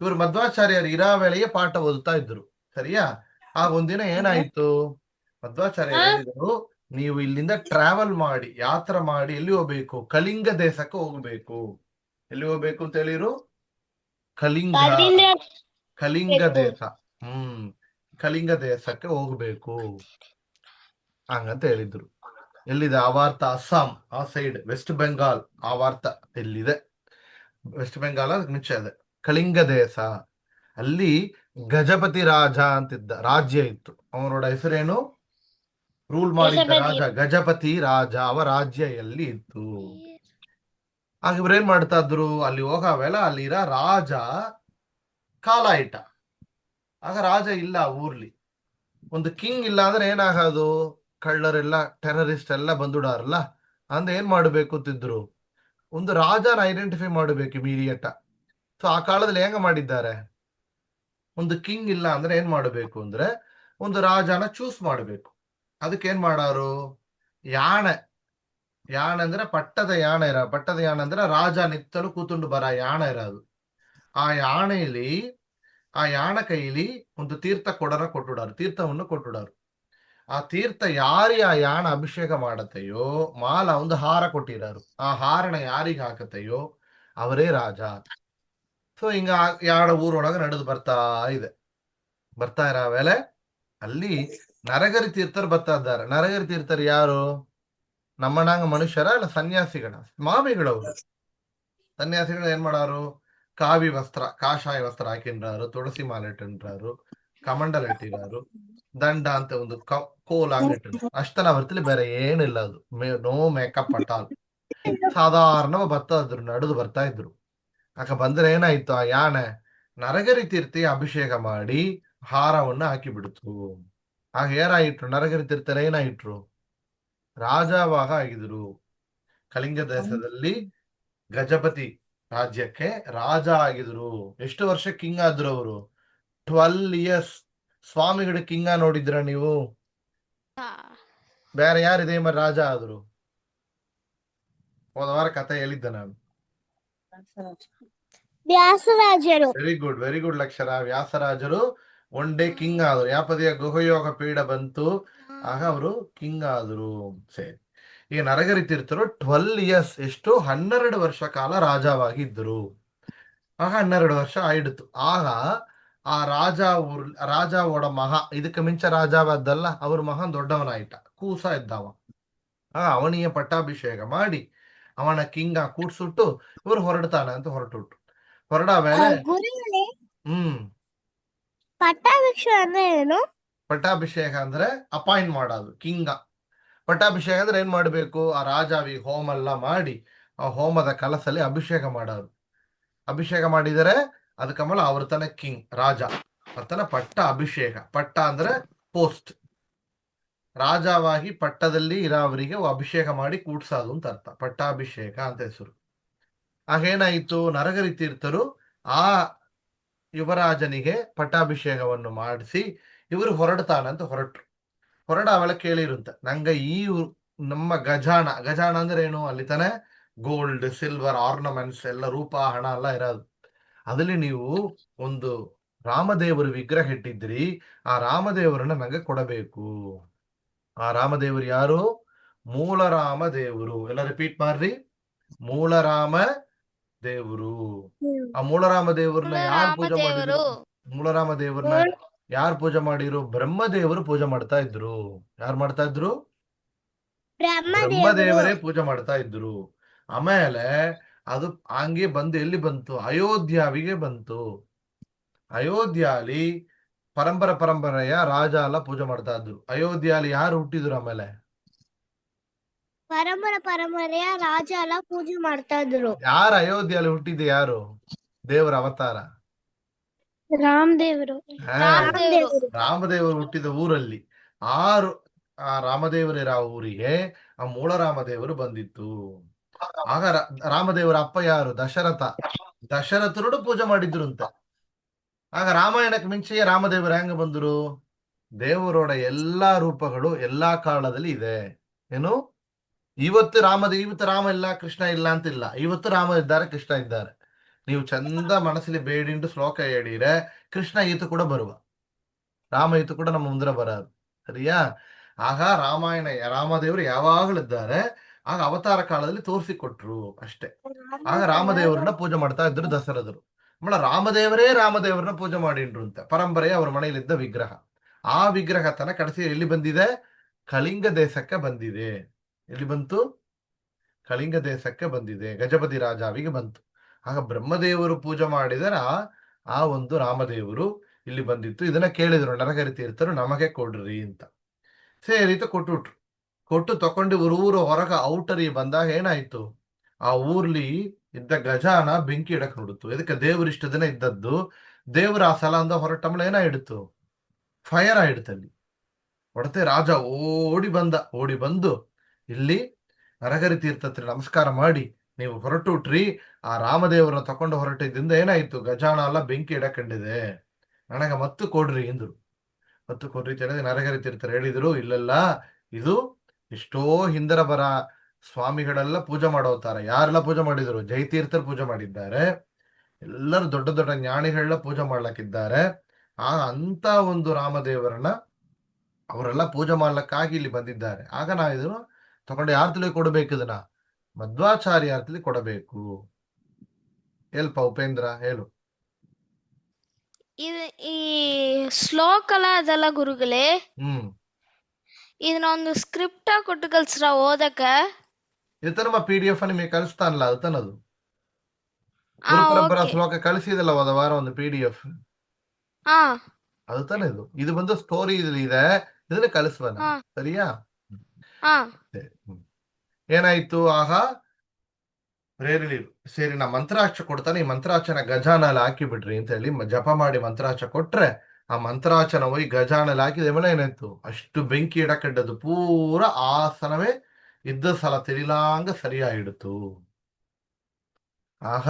ಇವರು ಮಧ್ವಾಚಾರ್ಯರು ಇರಾ ವೇಳೆಗೆ ಪಾಠ ಓದುತ್ತಾ ಇದ್ರು. ಸರಿಯಾ? ಆ ಒಂದಿನ ಏನಾಯ್ತು? ಮಧ್ವಾಚಾರ್ಯ ಹೇಳಿದ್ರು, ನೀವು ಇಲ್ಲಿಂದ ಟ್ರಾವೆಲ್ ಮಾಡಿ, ಯಾತ್ರೆ ಮಾಡಿ ಎಲ್ಲಿ ಹೋಗ್ಬೇಕು? ಕಳಿಂಗ ದೇಶಕ್ಕೆ ಹೋಗ್ಬೇಕು. ಎಲ್ಲಿ ಹೋಗ್ಬೇಕು ಅಂತ ಹೇಳಿರು? ಕಳಿಂಗ. ಕಲ್ಲಿಂದ ಕಳಿಂಗ ಬೇಕು. ದೇಶ. ಕಳಿಂಗ ದೇಶಕ್ಕೆ ಹೋಗ್ಬೇಕು ಹಂಗಂತ ಹೇಳಿದ್ರು. ಎಲ್ಲಿದೆ ಆವಾರ್ತ? ಅಸ್ಸಾಂ ಆ ಸೈಡ್, ವೆಸ್ಟ್ ಬೆಂಗಾಲ್ ಆವಾರ್ತ ಎಲ್ಲಿದೆ? ವೆಸ್ಟ್ ಬೆಂಗಾಲ್ ಅದಕ್ಕೆ ಮುಂಚೆ ಇದೆ ಕಳಿಂಗ ದೇಶ. ಅಲ್ಲಿ ಗಜಪತಿ ರಾಜ ಅಂತಿದ್ದ, ರಾಜ್ಯ ಇತ್ತು. ಅವನೋಡ ಹೆಸರೇನು? ರೂಲ್ ಮಾಡಿದ್ದ ಗಜಪತಿ. ರಾಜ ಗಜಪತಿ ರಾಜ. ಅವ ರಾಜ್ಯ ಎಲ್ಲಿ ಇತ್ತು. ಆಗ ಇವ್ರೇನ್ ಮಾಡ್ತಾ ಇದ್ರು? ಅಲ್ಲಿ ಹೋಗವೆಲ್ಲ ಅಲ್ಲಿರ ರಾಜ ಕಾಲ ಇಟ್ಟ. ಆಗ ರಾಜ ಇಲ್ಲ ಊರ್ಲಿ. ಒಂದು ಕಿಂಗ್ ಇಲ್ಲ ಅಂದ್ರೆ ಏನಾಗೋದು? ಕಳ್ಳರೆಲ್ಲ, ಟೆರರಿಸ್ಟ್ ಎಲ್ಲ ಬಂದುಡಾರಲ್ಲ. ಅಂದ್ರೆ ಏನ್ ಮಾಡ್ಬೇಕು ಅಂತಿದ್ರು? ಒಂದು ರಾಜನ ಐಡೆಂಟಿಫೈ ಮಾಡಬೇಕು ಇಮಿಡಿಯೇಟ್. ಸೊ ಆ ಕಾಲದಲ್ಲಿ ಹೆಂಗ ಮಾಡಿದ್ದಾರೆ? ಒಂದು ಕಿಂಗ್ ಇಲ್ಲ ಅಂದ್ರೆ ಏನ್ ಮಾಡಬೇಕು ಅಂದ್ರೆ ಒಂದು ರಾಜನ ಚೂಸ್ ಮಾಡಬೇಕು. ಅದಕ್ಕೆ ಏನ್ ಮಾಡಾರು? ಯಾಣೆ. ಯಾಣೆ ಅಂದ್ರೆ ಪಟ್ಟದ ಯಾಣೆ ಪಟ್ಟದ ಯಾಣೆ ಅಂದ್ರೆ ರಾಜ ನಿತ್ತಲು ಕೂತುಂಡು ಬರ ಯಾಣೆ ಇರೋದು. ಆ ಯಾಣೆಯಲ್ಲಿ, ಆ ಯಾಣ ಕೈಲಿ ಒಂದು ತೀರ್ಥ ಕೊಟ್ಟುಡಾರು, ತೀರ್ಥವನ್ನು ಕೊಟ್ಟುಡಾರು. ಆ ತೀರ್ಥ ಯಾರಿ ಆ ಯಾಣ ಅಭಿಷೇಕ ಮಾಡತ್ತೆಯೋ ಮಾಲ ಒಂದು ಹಾರ ಕೊಟ್ಟಿರಾರು. ಆ ಹಾರನ ಯಾರಿಗೆ ಹಾಕತ್ತೆಯೋ ಅವರೇ ರಾಜ. ಸೊ ಹಿಂಗ ಯಾಣ ಊರೊಳಗೆ ನಡೆದು ಬರ್ತಾ ಇದೆ. ಬರ್ತಾ ಇರೋ ವೇಳೆ ಅಲ್ಲಿ ನರಗರಿ ತೀರ್ಥರು ಬರ್ತಾ ಇದ್ದಾರೆ. ನರಗರಿ ತೀರ್ಥರು ಯಾರು? ನಮ್ಮನಾಂಗ ಮನುಷ್ಯರ ಅಲ್ಲ ಸನ್ಯಾಸಿಗಳ, ಸ್ವಾಮಿಗಳವರು. ಸನ್ಯಾಸಿಗಳು ಏನ್ ಮಾಡಾರು? ಕಾವಿ ವಸ್ತ್ರ, ಕಾಷಾಯ ವಸ್ತ್ರ ಹಾಕಿನ್ರಾರು, ತುಳಸಿ ಮಾಲೆ ಇಟ್ಟಿನ್ರಾರು, ಕಮಂಡಲ್ ಇಟ್ಟಿರಾರು, ದಂಡ ಅಂತ ಒಂದು ಕೋಲ್ ಹಂಗಿಟ್ಟು. ಅಷ್ಟನ ಹೊರತಲ್ಲಿ ಬೇರೆ ಏನಿಲ್ಲ. ಅದು ನೋ ಮೇಕಪ್ ಅಟ್ ಆಲ್. ಸಾಧಾರಣ ಬರ್ತಾ ಇದ್ರು, ನಡೆದು ಬರ್ತಾ ಇದ್ರು. ಆಗ ಬಂದ್ರೆ ಏನಾಯ್ತು? ಆ ಯಾನೆ ನರಗರಿ ತೀರ್ಥಿ ಅಭಿಷೇಕ ಮಾಡಿ ಹಾರವನ್ನು ಹಾಕಿ ಬಿಡ್ತು. ಆಗ ಏನಾಯಿಟ್ರು? ನರಗರಿ ತೀರ್ಥರ ಏನಾಯಿಟ್ರು? ರಾಜವಾಗ ಆಗಿದ್ರು. ಕಳಿಂಗ ದೇಶದಲ್ಲಿ ಗಜಪತಿ ರಾಜ್ಯಕ್ಕೆ ರಾಜ ಆಗಿದ್ರು. ಎಷ್ಟು ವರ್ಷ ಕಿಂಗ್ ಆದ್ರು ಅವರು? 12 ಇಯರ್ಸ್. ಸ್ವಾಮಿಗಳ ಕಿಂಗ ನೋಡಿದ್ರ ನೀವು? ಬೇರೆ ಯಾರಿದೆ ಮರ ರಾಜ ಆದ್ರು? ಹೋದ ವಾರ ಕಥೆ ಹೇಳಿದ್ದೆ ನಾನು. ವ್ಯಾಸರಾಜರು. ವೆರಿ ಗುಡ್ ಲಕ್ಷರ. ವ್ಯಾಸರಾಜರು ಒನ್ ಡೇ ಕಿಂಗ್ ಆದ್ರು. ಯಾಪದಿಯ ಗುಹಯೋಗ ಪೀಡ ಬಂತು, ಆಗ ಅವರು ಕಿಂಗ್ ಆದ್ರು. ಸರಿ. ಈಗ ನರಗರಿ ತೀರ್ಥರು 12 ಇಯರ್ಸ್, ಎಷ್ಟು? 12 ವರ್ಷ ಕಾಲ ರಾಜವಾಗಿದ್ದರು. ಆಗ 12 ವರ್ಷ ಆಯ್ತು. ಆಗ ಆ ರಾಜ ಓಡ ಮಹ, ಇದಕ್ಕೆ ಮಿಂಚ ರಾಜವಾದ್ದಲ್ಲ, ಅವ್ರ ಮಹಾನ್ ದೊಡ್ಡವನಾಯ್ತ, ಕೂಸ ಇದ್ದವ. ಅವನಿಗೆ ಪಟ್ಟಾಭಿಷೇಕ ಮಾಡಿ ಅವನ ಕಿಂಗ ಕೂಡ್ಸುಟ್ಟು ಇವ್ರು ಹೊರಡ್ತಾನೆ ಅಂತ ಹೊರಟುಟ್ಟು. ಹೊರಡ ಮೇಲೆ ಗುರುಗಳೇ, ಹ್ಮ್ ಪಟ್ಟಾಭಿಷೇಕ ಅಂದ್ರೆ ಏನು? ಪಟ್ಟಾಭಿಷೇಕ ಅಂದ್ರೆ ಅಪಾಯಿಂಟ್ ಮಾಡೋದು ಕಿಂಗ. ಪಟ್ಟಾಭಿಷೇಕ ಅಂದ್ರೆ ಏನ್ ಮಾಡ್ಬೇಕು? ಆ ರಾಜಾವಿಗೆ ಹೋಮ ಎಲ್ಲ ಮಾಡಿ ಆ ಹೋಮದ ಕಲಸಲ್ಲಿ ಅಭಿಷೇಕ ಮಾಡೋರು. ಅಭಿಷೇಕ ಮಾಡಿದರೆ ಅದಕ್ಕೆ ಆಮೇಲೆ ಅವ್ರ ತನ ಕಿಂಗ್, ರಾಜ ಅವರ್ತನ ಪಟ್ಟ ಅಭಿಷೇಕ. ಪಟ್ಟ ಅಂದ್ರೆ ಪೋಸ್ಟ್. ರಾಜವಾಗಿ ಪಟ್ಟದಲ್ಲಿ ಇರೋವರಿಗೆ ಅಭಿಷೇಕ ಮಾಡಿ ಕೂಡ್ಸೋದು ಅಂತ ಅರ್ಥ. ಪಟ್ಟಾಭಿಷೇಕ ಅಂತ ಹೆಸರು. ಆಗೇನಾಯಿತು? ನರಗರಿ ತೀರ್ಥರು ಆ ಯುವರಾಜನಿಗೆ ಪಟ್ಟಾಭಿಷೇಕವನ್ನು ಮಾಡಿಸಿ ಇವರು ಹೊರಡ್ತಾನಂತ ಹೊರಟ್ರು. ಹೊರಡ ಅವಳ ಕೇಳಿರುಂತ, ನಂಗ ಈ ನಮ್ಮ ಗಜಾಣ ಅಂದ್ರೆ ಏನು? ಅಲ್ಲಿ ತಾನೆ ಗೋಲ್ಡ್, ಸಿಲ್ವರ್, ಆರ್ನಮೆಂಟ್ಸ್ ಎಲ್ಲ, ರೂಪ, ಹಣ ಎಲ್ಲ ಇರೋದು. ಅದಲ್ಲಿ ನೀವು ಒಂದು ರಾಮದೇವರು ವಿಗ್ರಹ ಇಟ್ಟಿದ್ರಿ, ಆ ರಾಮದೇವರನ್ನ ನಂಗೆ ಕೊಡಬೇಕು. ಆ ರಾಮದೇವರು ಯಾರು? ಮೂಲ ರಾಮದೇವರು. ಎಲ್ಲ ರಿಪೀಟ್ ಮಾಡ್ರಿ, ಮೂಲ ರಾಮ ದೇವರು. ಆ ಮೂಲರಾಮ ದೇವ್ರನ್ನ ಯಾರು ಪೂಜೆ ಮಾಡಿದ್ರು? ಮೂಲರಾಮ ದೇವ್ರನ್ನ ಯಾರು ಪೂಜೆ ಮಾಡಿರು? ಬ್ರಹ್ಮದೇವರು ಪೂಜೆ ಮಾಡ್ತಾ ಇದ್ರು. ಯಾರು ಮಾಡ್ತಾ ಇದ್ರು? ಬ್ರಹ್ಮದೇವರೇ ಪೂಜೆ ಮಾಡ್ತಾ ಇದ್ರು. ಆಮೇಲೆ ಅದು ಹಂಗೆ ಬಂದು ಎಲ್ಲಿ ಬಂತು? ಅಯೋಧ್ಯಾವಿಗೆ ಬಂತು. ಅಯೋಧ್ಯಾಲಿ ಪರಂಪರೆಯ ರಾಜ ಎಲ್ಲ ಪೂಜೆ ಮಾಡ್ತಾ ಇದ್ರು. ಅಯೋಧ್ಯಾಲಿ ಯಾರು ಹುಟ್ಟಿದ್ರು? ಆಮೇಲೆ ಪರಂಪರೆಯ ರಾಜ ಎಲ್ಲ ಪೂಜೆ ಮಾಡ್ತಾ ಇದ್ರು. ಯಾರು ಅಯೋಧ್ಯಾಲಿ ಹುಟ್ಟಿದ್ದು? ಯಾರು ದೇವರ ಅವತಾರ? ರಾಮದೇವರು. ರಾಮದೇವರು ಹುಟ್ಟಿದ ಊರಲ್ಲಿ ಆ ರಾಮದೇವರಿರೋ ಊರಿಗೆ ಆ ಮೂಲ ರಾಮದೇವರು ಬಂದಿತ್ತು. ಆಗ ರಾಮದೇವರ ಅಪ್ಪ ಯಾರು? ದಶರಥ. ದಶರಥರು ಪೂಜೆ ಮಾಡಿದ್ರು ಅಂತ. ಆಗ ರಾಮಾಯಣಕ್ಕೆ ಮುಂಚೆಯೇ ರಾಮದೇವರು ಹೆಂಗ ಬಂದರು? ದೇವರೋಡ ಎಲ್ಲಾ ರೂಪಗಳು ಎಲ್ಲಾ ಕಾಲದಲ್ಲಿ ಇದೆ. ಏನು? ಇವತ್ತು ರಾಮ ಇಲ್ಲ, ಕೃಷ್ಣ ಇಲ್ಲ ಅಂತಿಲ್ಲ. ಇವತ್ತು ರಾಮ ಇದ್ದಾರೆ, ಕೃಷ್ಣ ಇದ್ದಾರೆ. ನೀವು ಚಂದ ಮನಸ್ಸಲ್ಲಿ ಬೇಡಿಂಡು ಶ್ಲೋಕ ಹೇಳಿದ್ರೆ ಕೃಷ್ಣ ಈತ ಕೂಡ ಬರುವ, ರಾಮ ಈತ ಕೂಡ ನಮ್ಮ ಮುಂದೆ ಬರೋದು. ಸರಿಯಾ? ಆಗ ರಾಮದೇವರು ಯಾವಾಗಲಿದ್ದಾರೆ, ಆಗ ಅವತಾರ ಕಾಲದಲ್ಲಿ ತೋರಿಸಿಕೊಟ್ರು ಅಷ್ಟೇ. ಆಗ ರಾಮದೇವರನ್ನ ಪೂಜೆ ಮಾಡ್ತಾ ಇದ್ರು ದಶರಥರು. ರಾಮದೇವರನ್ನ ಪೂಜೆ ಮಾಡಿಂಡ್ರು ಅಂತ ಪರಂಪರೆಯ ಅವ್ರ ಮನೆಯಲ್ಲಿದ್ದ ವಿಗ್ರಹ. ಆ ವಿಗ್ರಹ ತನ ಕಡೆಸಿ ಎಲ್ಲಿ ಬಂದಿದೆ? ಕಳಿಂಗ ದೇಶಕ್ಕೆ ಬಂದಿದೆ. ಎಲ್ಲಿ ಬಂತು? ಕಳಿಂಗ ದೇಶಕ್ಕೆ ಬಂದಿದೆ, ಗಜಪತಿ ರಾಜಾವಿಗೆ ಬಂತು. ಆಗ ಬ್ರಹ್ಮದೇವರು ಪೂಜೆ ಮಾಡಿದರ ಆ ಒಂದು ರಾಮದೇವರು ಇಲ್ಲಿ ಬಂದಿತ್ತು. ಇದನ್ನ ಕೇಳಿದ್ರು ನರಹರಿ ತೀರ್ಥರು, ನಮಗೆ ಕೊಡ್ರಿ ಅಂತ. ಸೇರಿತು, ಕೊಟ್ಟು ತಕೊಂಡು ಊರು ಹೊರಗ ಔಟರಿ ಬಂದಾಗ ಏನಾಯ್ತು? ಆ ಊರ್ಲಿ ಇದ್ದ ಗಜಾನ ಬೆಂಕಿ ಇಡಕ್ ನೋಡಿತು. ಇದಕ್ಕೆ ದೇವ್ರ ಇಷ್ಟ ದಿನ ಇದ್ದದ್ದು. ದೇವ್ರ ಆ ಸಲ ಅಂದ ಹೊರಟಮ್ಮಳ ಏನಾಯಿಡ್ತು? ಫೈರ್ ಆಯಿಡ್ತಲ್ಲಿ. ಹೊಡತೆ ರಾಜ ಓಡಿ ಬಂದು ಇಲ್ಲಿ ನರಹರಿ ತೀರ್ಥತ್ರಿ ನಮಸ್ಕಾರ ಮಾಡಿ, ನೀವು ಹೊರಟುಟ್ರಿ, ಆ ರಾಮದೇವರನ್ನ ತಕೊಂಡು ಹೊರಟಿದ್ದಿಂದ ಏನಾಯ್ತು? ಗಜಾನ ಎಲ್ಲ ಬೆಂಕಿ ಇಡಕಂಡಿದೆ, ನನಗ ಮತ್ತು ಕೊಡ್ರಿ ಎಂದ್ರು. ಮತ್ತು ಕೊಡ್ರಿ ತಿಳಿದ ನರಹರಿ ತೀರ್ಥರು ಹೇಳಿದ್ರು, ಇಲ್ಲೆಲ್ಲ ಇದು ಎಷ್ಟೋ ಹಿಂದರ ಬರ ಸ್ವಾಮಿಗಳೆಲ್ಲ ಪೂಜೆ ಮಾಡೋತಾರ. ಯಾರೆಲ್ಲ ಪೂಜೆ ಮಾಡಿದ್ರು? ಜಯತೀರ್ಥರು ಪೂಜೆ ಮಾಡಿದ್ದಾರೆ, ಎಲ್ಲರೂ ದೊಡ್ಡ ದೊಡ್ಡ ಜ್ಞಾನಿಗಳನ್ನ ಪೂಜೆ ಮಾಡ್ಲಕ್ಕಿದ್ದಾರೆ. ಅಂತ ಒಂದು ರಾಮದೇವರನ್ನ ಅವರೆಲ್ಲ ಪೂಜೆ ಮಾಡ್ಲಕ್ಕಾಗಿ ಇಲ್ಲಿ ಬಂದಿದ್ದಾರೆ. ಆಗ ನಾ ಇದನ್ನು ತಗೊಂಡು ಯಾರ ತಲೆ ಕೊಡಬೇಕು? ಇದನ್ನ ಮಧ್ವಾಚಾರ್ಯ ತಲೆ ಕೊಡಬೇಕು. ಹೇಲ್ಪ ಉಪೇಂದ್ರ, ಹೇಳು. ಈ ಶ್ಲೋಕ ಅಲ್ಲ ಅದಲ್ಲ ಗುರುಗಳೇ, ಇದನ್ನ ಒಂದು ಸ್ಕ್ರಿಪ್ಟ್ ಕೊಟ್ಟು ಕಲ್ಸ್ರ ಓದಕ್ಕ? ಇದು ನಮ್ಮ PDF ನಿಮಗೆ ಕಳಿಸ್ತಾನಲ್ಲ, ಅದು ತನ್ನದು ಗುರುಪರಂಪರಾ ಶ್ಲೋಕ ಕಳಿಸಿದಲ್ಲ ಹೋದ ವಾರ ಒಂದು PDF. ಅದು ತಾನೇ ಇದು ಬಂದು ಸ್ಟೋರಿ ಇದೆ, ಇದನ್ನ ಕಳಿಸುವ ಸರಿಯಾ? ಏನಾಯ್ತು? ಆಗ ಪ್ರೇರಳಿರು ಸೇರಿ ನಾ ಮಂತ್ರಾಕ್ಷ ಕೊಡ್ತಾನೆ, ಈ ಮಂತ್ರಾಕ್ಷನ ಗಜಾನಲ್ಲಿ ಹಾಕಿ ಬಿಡ್ರಿ ಅಂತ ಹೇಳಿ ಜಪ ಮಾಡಿ ಮಂತ್ರಾಕ್ಷ ಕೊಟ್ರೆ, ಆ ಮಂತ್ರಾಚನ ಹೋಗಿ ಗಜಾನಲ್ಲಿ ಹಾಕಿದ ಮೇಲೆ ಏನಾಯ್ತು? ಅಷ್ಟು ಬೆಂಕಿ ಇಡಕಡ್ಡದು ಪೂರ ಆಸನವೇ ಇದ್ದ ಸಲ ತಿಳಿಲಾಂಗ ಸರಿಯಾಯಿಡ್ತು. ಆಗ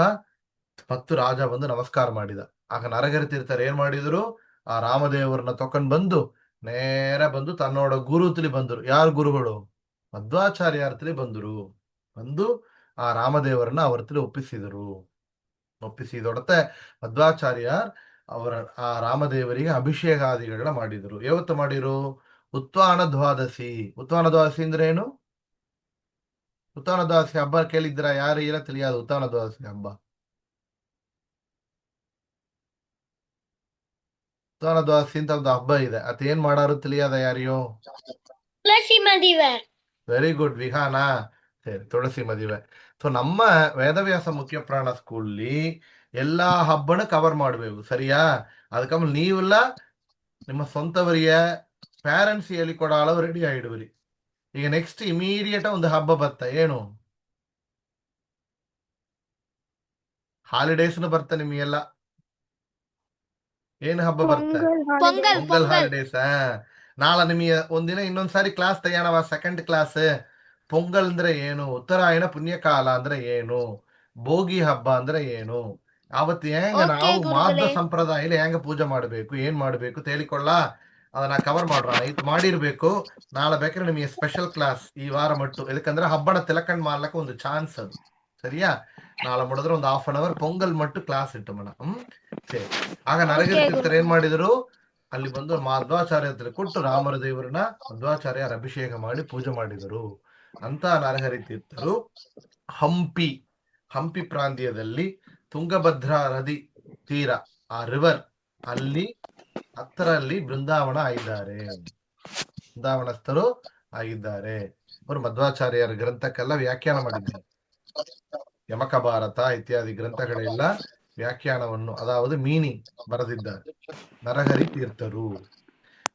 ಮತ್ತು ರಾಜ ಬಂದು ನಮಸ್ಕಾರ ಮಾಡಿದ. ಆಗ ನರಹರಿ ತೀರ್ಥರು ಏನ್ ಮಾಡಿದ್ರು? ಆ ರಾಮದೇವರನ್ನ ತಕೊಂಡ್ ಬಂದು ನೇರ ಬಂದು ತನ್ನೋಡ ಗುರು ತಿಳಿ ಬಂದರು. ಯಾರು ಗುರುಗಳು? ಮಧ್ವಾಚಾರ್ಯರ ತಿಳಿ ಬಂದು ಆ ರಾಮದೇವರನ್ನ ಅವರ ತಿಳಿ ಒಪ್ಪಿಸಿದೊಡತೆ ಮಧ್ವಾಚಾರ್ಯರ್ ಅವರ ಆ ರಾಮದೇವರಿಗೆ ಅಭಿಷೇಕಾದಿಗಳನ್ನ ಮಾಡಿದರು. ಯಾವತ್ತು ಮಾಡಿರು? ಉತ್ವಾನ ದ್ವಾದಶಿ. ಉತ್ವಾನ ದ್ವಾದಶಿ ಅಂದ್ರೆ ಏನು? ಉತ್ವಾನ ದ್ವಾದಶಿ ಹಬ್ಬ ಕೇಳಿದ್ರ? ಯಾರು ಇಲ್ಲ ತಿಳಿயாது ಉತ್ವಾನ ದ್ವಾದಶಿ ಹಬ್ಬ? ಉತ್ವಾನ ದ್ವಾದಶಿ ಅಂತ ಒಂದು ಹಬ್ಬ ಇದೆ, ಅತ್ ಏನ್ ಮಾಡಾರು ತಿಳಿಯಾದ ಯಾರಿಯೋ? ತುಳಸಿ ಮದುವೆ. ವೆರಿ ಗುಡ್ ವಿಹಾನ, ಸರಿ, ತುಳಸಿ ಮದುವೆ. ಸೊ ನಮ್ಮ ವೇದವ್ಯಾಸ ಮುಖ್ಯ ಪ್ರಾಣ ಸ್ಕೂಲ್ಲಿ ಎಲ್ಲಾ ಹಬ್ಬನ ಕವರ್ ಮಾಡ್ಬೇಕು, ಸರಿಯಾ? ಅದಕ್ಕಮ್ಮ ನೀವೆಲ್ಲ ನಿಮ್ಮ ಸ್ವಂತವರಿಗೆ ಪ್ಯಾರೆಂಟ್ಸ್ ಹೇಳಿಕೊಡೋ ಅಳವು ರೆಡಿ ಆಗಿಡುವಿರಿ. ಈಗ ನೆಕ್ಸ್ಟ್ ಇಮಿಡಿಯೇಟ್ ಒಂದು ಹಬ್ಬ ಬತ್ತ, ಏನು ಹಾಲಿಡೇಸ್ನು ಬರ್ತ ನಿಮಗೆಲ್ಲ. ಏನು ಹಬ್ಬ ಬರ್ತ? ಪೊಂಗಲ್ ಹಾಲಿಡೇಸ್. ನಾಳೆ ನಿಮಗೆ ಒಂದಿನ ಇನ್ನೊಂದ್ಸಾರಿ ಕ್ಲಾಸ್ ತೆಗೆಯಣವ, ಸೆಕೆಂಡ್ ಕ್ಲಾಸ್. ಪೊಂಗಲ್ ಅಂದ್ರೆ ಏನು? ಉತ್ತರಾಯಣ ಪುಣ್ಯಕಾಲ ಅಂದ್ರೆ ಏನು? ಭೋಗಿ ಹಬ್ಬ ಅಂದ್ರೆ ಏನು? ಅವತ್ತು ಹೆಂಗ ನಾವು ಮಾಧ್ವ ಸಂಪ್ರದಾಯ ಹೆಂಗ ಪೂಜೆ ಮಾಡಬೇಕು, ಏನ್ ಮಾಡಬೇಕು ತಿಳಿಕೊಳ್ಳ, ಅದನ್ನ ಕವರ್ ಮಾಡೋಣ. ಇದು ಮಾಡಿರ್ಬೇಕು. ನಾಳೆ ಬೇಕಾದ್ರೆ ನಿಮಗೆ ಸ್ಪೆಷಲ್ ಕ್ಲಾಸ್ ಈ ವಾರ ಮಟ್ಟು, ಯಾಕಂದ್ರೆ ಹಬ್ಬನ ತಿಲಕಂಡ್ ಮಾಡ್ಲಕ್ಕ ಒಂದು ಚಾನ್ಸ್ ಅದು, ಸರಿಯಾ? ನಾಳೆ ಮಾಡಿದ್ರೆ ಒಂದು 1/2 hour ಪೊಂಗಲ್ ಮಟ್ಟು ಕ್ಲಾಸ್ ಇಟ್ಟು ಮಣ. ಸರಿ. ಆಗ ನರಹರಿ ತೀರ್ಥರು ಏನ್ ಮಾಡಿದ್ರು? ಅಲ್ಲಿ ಬಂದು ಮಧ್ವಾಚಾರ್ಯ ಕೊಟ್ಟು ರಾಮರ ದೇವರನ್ನ ಮಧ್ವಾಚಾರ್ಯರ ಅಭಿಷೇಕ ಮಾಡಿ ಪೂಜೆ ಮಾಡಿದರು. ಅಂತ ನರಹರಿ ತೀರ್ಥರು ಹಂಪಿ ಪ್ರಾಂತ್ಯದಲ್ಲಿ ತುಂಗಭದ್ರಾ ನದಿ ತೀರ, ಆ ರಿವರ್ ಅಲ್ಲಿ ಹತ್ತರಲ್ಲಿ ಬೃಂದಾವನ ಬೃಂದಾವನಸ್ಥರು ಆಗಿದ್ದಾರೆ. ಅವರು ಮಧ್ವಾಚಾರ್ಯರ ಗ್ರಂಥಕ್ಕೆಲ್ಲ ವ್ಯಾಖ್ಯಾನ ಮಾಡಿದ್ದಾರೆ. ಯಮಕ ಭಾರತ ಇತ್ಯಾದಿ ಗ್ರಂಥಗಳೆಲ್ಲ ವ್ಯಾಖ್ಯಾನವನ್ನು, ಅದಾವುದು ಮೀನಿಂಗ್ ಬರೆದಿದ್ದಾರೆ ನರಹರಿ ತೀರ್ಥರು,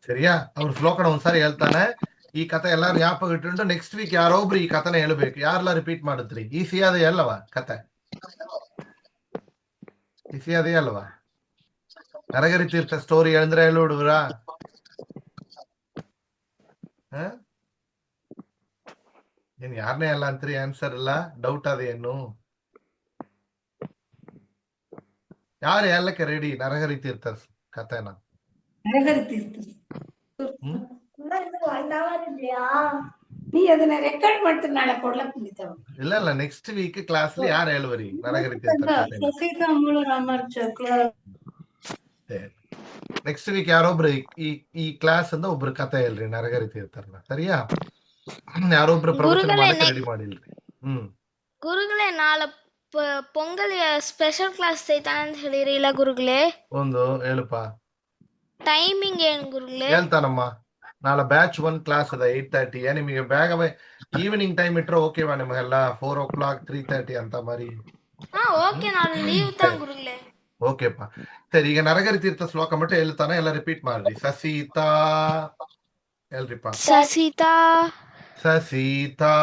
ಸರಿಯಾ? ಅವ್ರ ಶ್ಲೋಕನ ಒಂದ್ಸಾರಿ ಹೇಳ್ತಾನೆ. ಈ ಕತೆ ಎಲ್ಲಾರು ಜ್ಞಾಪಕ ಇಟ್ಟುಂಟು. ನೆಕ್ಸ್ಟ್ ವೀಕ್ ಯಾರೊಬ್ರು ಈ ಕಥೆನ ಹೇಳ್ಬೇಕು. ಯಾರೆಲ್ಲ ರಿಪೀಟ್ ಮಾಡುತ್ರಿ? ಈಸಿಯಾದ ಅಲ್ವಾ ಕತೆ? ಈಸಿಯಾದ ಅಲ್ವಾ? ನರಹರಿ ತೀರ್ಥ ಸ್ಟೋರಿ ಹೇಳಿದ್ರೆ ಹೇಳು ಹುಡುಗ್ರ. ಏನ್ ಯಾರನೇ ಅಲ್ಲ ಅಂತೀರಿ? ಆನ್ಸರ್ ಇಲ್ಲ, ಡೌಟ್ ಅದೇನು? ಯಾರು ಹೇಳಕ್ಕೆ ರೆಡಿ ನರಹರಿ ತೀರ್ಥ ಕಥೆನ? ನರಹರಿ ತೀರ್ಥ ನೀ ಅದನ್ನ ರೆಕಾರ್ಡ್ ಮಾಡ್ತೀನಿ, ನಾಳೆ ಕೊಡ್ಲಕ್ ನಿಂತಾವ. ಇಲ್ಲ ನೆಕ್ಸ್ಟ್ ವೀಕ್ ಕ್ಲಾಸ್ ಯಾರು ಹೇಳುವರಿ ನರಹರಿ ತೀರ್ಥ ಕಥೆ? ನೆಕ್ಸ್ಟ್ ವೀಕ್ ಯಾರೊಬ್ರು ಈ ಕ್ಲಾಸ್ ಅಂತ ಒಬ್ರು ಕತೆ ಹೇಳ್ರಿ ನರಗರಿತಿ ಇರ್ತಾರಲ್ಲ, ಸರಿಯಾ? ಯಾರೊಬ್ರು ಪ್ರವಚನ ಗುರುಗಳೇ ಮಾಡಕ್ಕೆ ರೆಡಿ ಮಾಡಿಲ್ರಿ. ಗುರುಗಳೇ ನಾಳೆ ಪೊಂಗಲ್ ಸ್ಪೆಷಲ್ ಕ್ಲಾಸ್ ಐತಾನ ಅಂತ ಹೇಳಿರಿ ಇಲ್ಲ ಗುರುಗಳೇ? ಒಂದು ಹೇಳಪ್ಪ. ಟೈಮಿಂಗ್ ಏನ್ ಗುರುಗಳೇ? ಹೇಳ್ತಾನಮ್ಮ, ನಾಳೆ ಬ್ಯಾಚ್ 1 ಕ್ಲಾಸ್ ಅದ 8:30. ನಿಮಗೆ ಬೇಗ ಈವ್ನಿಂಗ್ ಟೈಮ್ ಇಟ್ರೆ ಓಕೆವಾ ನಿಮಗೆಲ್ಲ? 4 o'clock 3:30 ಅಂತ ಮರಿ. ಹಾ ಓಕೆ, ನಾನು ಲೀವ್ ತಾನ ಗುರುಗಳೇ. ಓಕೆಪ್ಪ, ಸರಿ. ಈಗ ನರಗರಿ ತೀರ್ಥ ಶ್ಲೋಕ ಮಟ್ಟ ಹೇಳ್ತಾನೆ, ಎಲ್ಲ ರಿಪೀಟ್ ಮಾಡ್ರಿ. ಸಸೀತಾ ಹೇಳ್ರಿಪ್ಪ. ಸಸಿತಾ ಸಸೀತಾ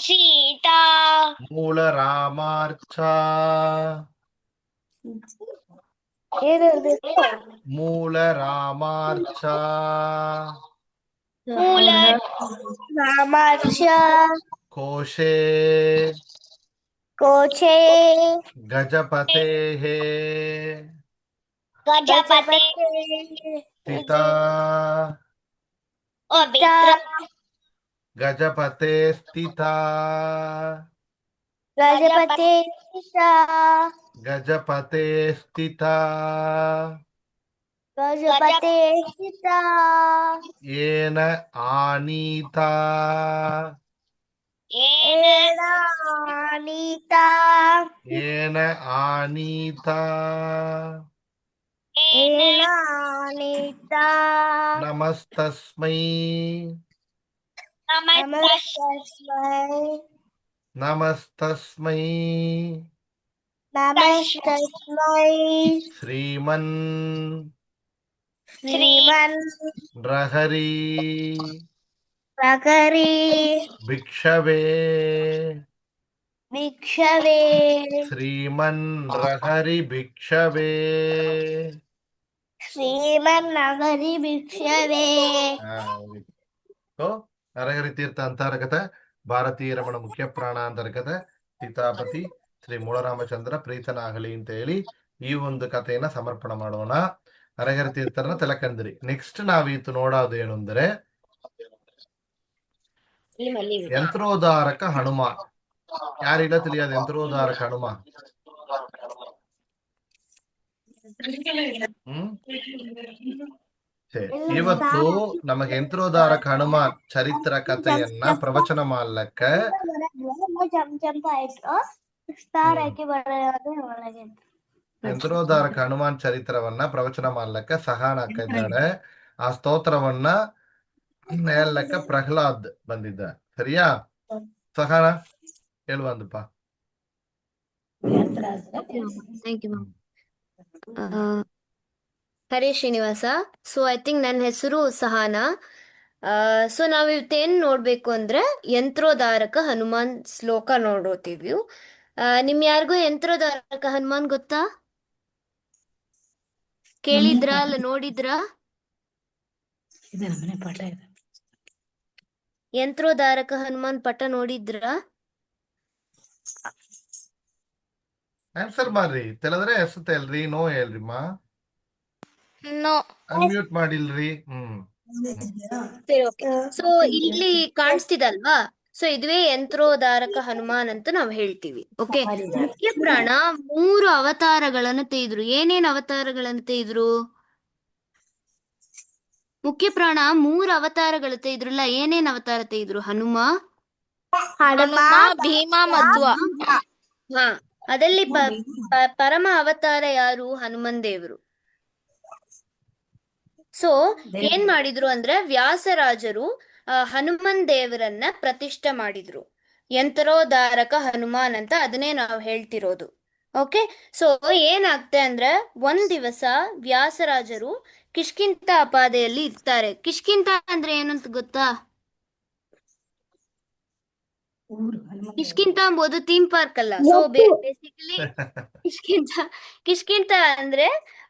ಸೀತಾ ಮೂಲ ರಾಮಾರ್ಚ ಮೂಲ ರಾಮಾರ್ಚ ಮೂಲ ರಾಮಾರ್ಚ ಕೋಶೆ ಕೋಚೆ ಗಜಪತೆ ಗಜಪತೆ ಸ್ಥಿತಾ ಗಜಪತೆ ಸ್ಥಿತಾ ಗಜಪತೆ ಗಜಪತೆ ಸ್ಥಿತಾ ಗಜಪತೆ ಏನ ಆನೀತಾ ಏನಾನೀತಾ ಏನ ಆನೀತಾ ಏನಾನೀತಾ ನಮಸ್ತಸ್ಮೈ ನಮಸ್ತಸ್ಮೈ ನಮಸ್ತಸ್ಮೈ ನಮಸ್ತಸ್ಮೈ ಶ್ರೀಮನ್ ಶ್ರೀಮನ್ ನೃಹರಿ ಪ್ರಕರಿ ಭಿಕ್ಷವೇ ಭಿಕ್ಷವೇ ಶ್ರೀಮನ್ ನೃಹರಿ ಭಿಕ್ಷವೇ. ಶ್ರೀಮನ್ ನಗರಿ ಭಿಕ್ಷವೇ. ನರಹರಿ ತೀರ್ಥ ಅಂತರ್ಗತ ಭಾರತೀಯ ರಮಣ ಮುಖ್ಯ ಪ್ರಾಣ ಅಂತರ್ಗತ ಸೀತಾಪತಿ ಶ್ರೀ ಮೂಳರಾಮಚಂದ್ರ ಪ್ರೀತನಾಗಲಿ ಅಂತ ಹೇಳಿ ಈ ಒಂದು ಕಥೆಯನ್ನ ಸಮರ್ಪಣೆ ಮಾಡೋಣ. ನರಹರಿ ತೀರ್ಥರನ್ನ ತಿಲಕಂದ್ರಿ. ನೆಕ್ಸ್ಟ್ ನಾವೀತು ನೋಡೋದು ಏನು ಅಂದ್ರೆ ಯಂತ್ರೋದ್ಧಾರಕ ಹನುಮಾನ್. ಯಾರಿಲ್ಲ ತಿಳಿಯೋದು ಯಂತ್ರೋದ್ಧಾರಕ ಹನುಮಾನ್? ಸರಿ, ಇವತ್ತು ನಮಗೆ ಯಂತ್ರೋದ್ಧಾರಕ ಹನುಮಾನ್ ಚರಿತ್ರ ಕಥೆಯನ್ನ ಪ್ರವಚನ ಮಾಡ್ಲಕ್ಕ ಯಂತ್ರೋದ್ಧಾರಕ ಹನುಮಾನ್ ಚರಿತ್ರವನ್ನ ಪ್ರವಚನ ಮಾಡ್ಲಕ್ಕ ಸಹಾನ ಅಕ್ಕ ಇದ್ದಾಳೆ. ಆ ಸ್ತೋತ್ರವನ್ನ ಹೇಳಕ್ಕ ಪ್ರಹ್ಲಾದ್ ಬಂದಿದ್ದ. ಸರಿಯಾ ಸಹಾನ? ಹೇಳುವಂದಪ್ಪ. Thank you ma'am. ಹರೇ ಶ್ರೀನಿವಾಸ. ಸೊ ಐ ಥಿಂಕ್ ನನ್ನ ಹೆಸರು ಸಹಾನ. ಸೊ ನಾವು ಇವತ್ತೇನು ನೋಡಬೇಕು ಅಂದ್ರೆ ಯಂತ್ರೋದ್ಧಾರಕ ಹನುಮಾನ್ ಶ್ಲೋಕ ನೋಡೋತೀವಿ. ನಿಮ್ ಯಾರಿಗೂ ಯಂತ್ರೋದ್ಧಾರಕ ಹನುಮಾನ್ ಗೊತ್ತಾ? ಕೇಳಿದ್ರಾ ಅಲ್ಲ ನೋಡಿದ್ರಾ? ಯಂತ್ರೋದ್ಧಾರಕ ಹನುಮಾನ್ ಪಟ ನೋಡಿದ್ರಾ? ಆನ್ಸರ್ ಮಾಡ್ರಿ. ತಿಳಿದ್ರೆ ಎಸುತ್ತೆ ಅಲ್ರಿ, ನೋ ಹೇಳ್ರಿಮ್ಮ. ನೋ. ಅನ್ಮ್ಯೂಟ್ ಮಾಡಿಲ್ರಿ. ಸರಿ, ಓಕೆ. ಸೊ ಇಲ್ಲಿ ಕಾಣಿಸ್ತಿದಲ್ವಾ? ಸೊ ಇದುವೇ ಯಂತ್ರೋದ್ಧಾರಕ ಹನುಮಾನ್ ಅಂತ ನಾವು ಹೇಳ್ತೀವಿ. ಓಕೆ. ಮುಖ್ಯ ಪ್ರಾಣ 3 ಅವತಾರಗಳನ್ನು ತೆಗೆದ್ರು. ಏನೇನ್ ಅವತಾರಗಳನ್ನು ತೆಗೆದ್ರು? ಮುಖ್ಯ ಪ್ರಾಣ 3 ಅವತಾರಗಳು ತೆಗೆದ್ರಲ್ಲ, ಏನೇನ್ ಅವತಾರ ತೆಗೆದ್ರು? ಹನುಮ, ಭೀಮ, ಮಧ್ವ. ಹಾ, ಅದಲ್ಲಿ ಪರಮ ಅವತಾರ ಯಾರು? ಹನುಮನ್ ದೇವರು. ಸೊ ಏನ್ ಮಾಡಿದ್ರು ಅಂದ್ರೆ ವ್ಯಾಸರಾಜರು ಹನುಮನ್ ದೇವರನ್ನ ಪ್ರತಿಷ್ಠೆ ಮಾಡಿದ್ರು. ಯಂತ್ರೋದ್ಧಾರಕ ಹನುಮಾನ್ ಅಂತ ಅದನ್ನೇ ನಾವು ಹೇಳ್ತಿರೋದು. ಓಕೆ. ಸೊ ಏನಾಗ್ತೆ ಅಂದ್ರೆ ಒಂದ್ ದಿವಸ ವ್ಯಾಸರಾಜರು ಕಿಷ್ಕಿಂಧ ಅಪಾದೆಯಲ್ಲಿ ಇರ್ತಾರೆ. ಕಿಷ್ಕಿಂಧ ಅಂದ್ರೆ ಏನಂತ ಗೊತ್ತಾ? ಕಿಷ್ಕಿಂಧ ಎಂಬುದು ಥೀಮ್ ಪಾರ್ಕ್ ಅಲ್ಲ. ಸೊ ಬೇಸಿಕಲಿ ಕಿಷ್ಕಿಂಧ ಅಂದ್ರೆ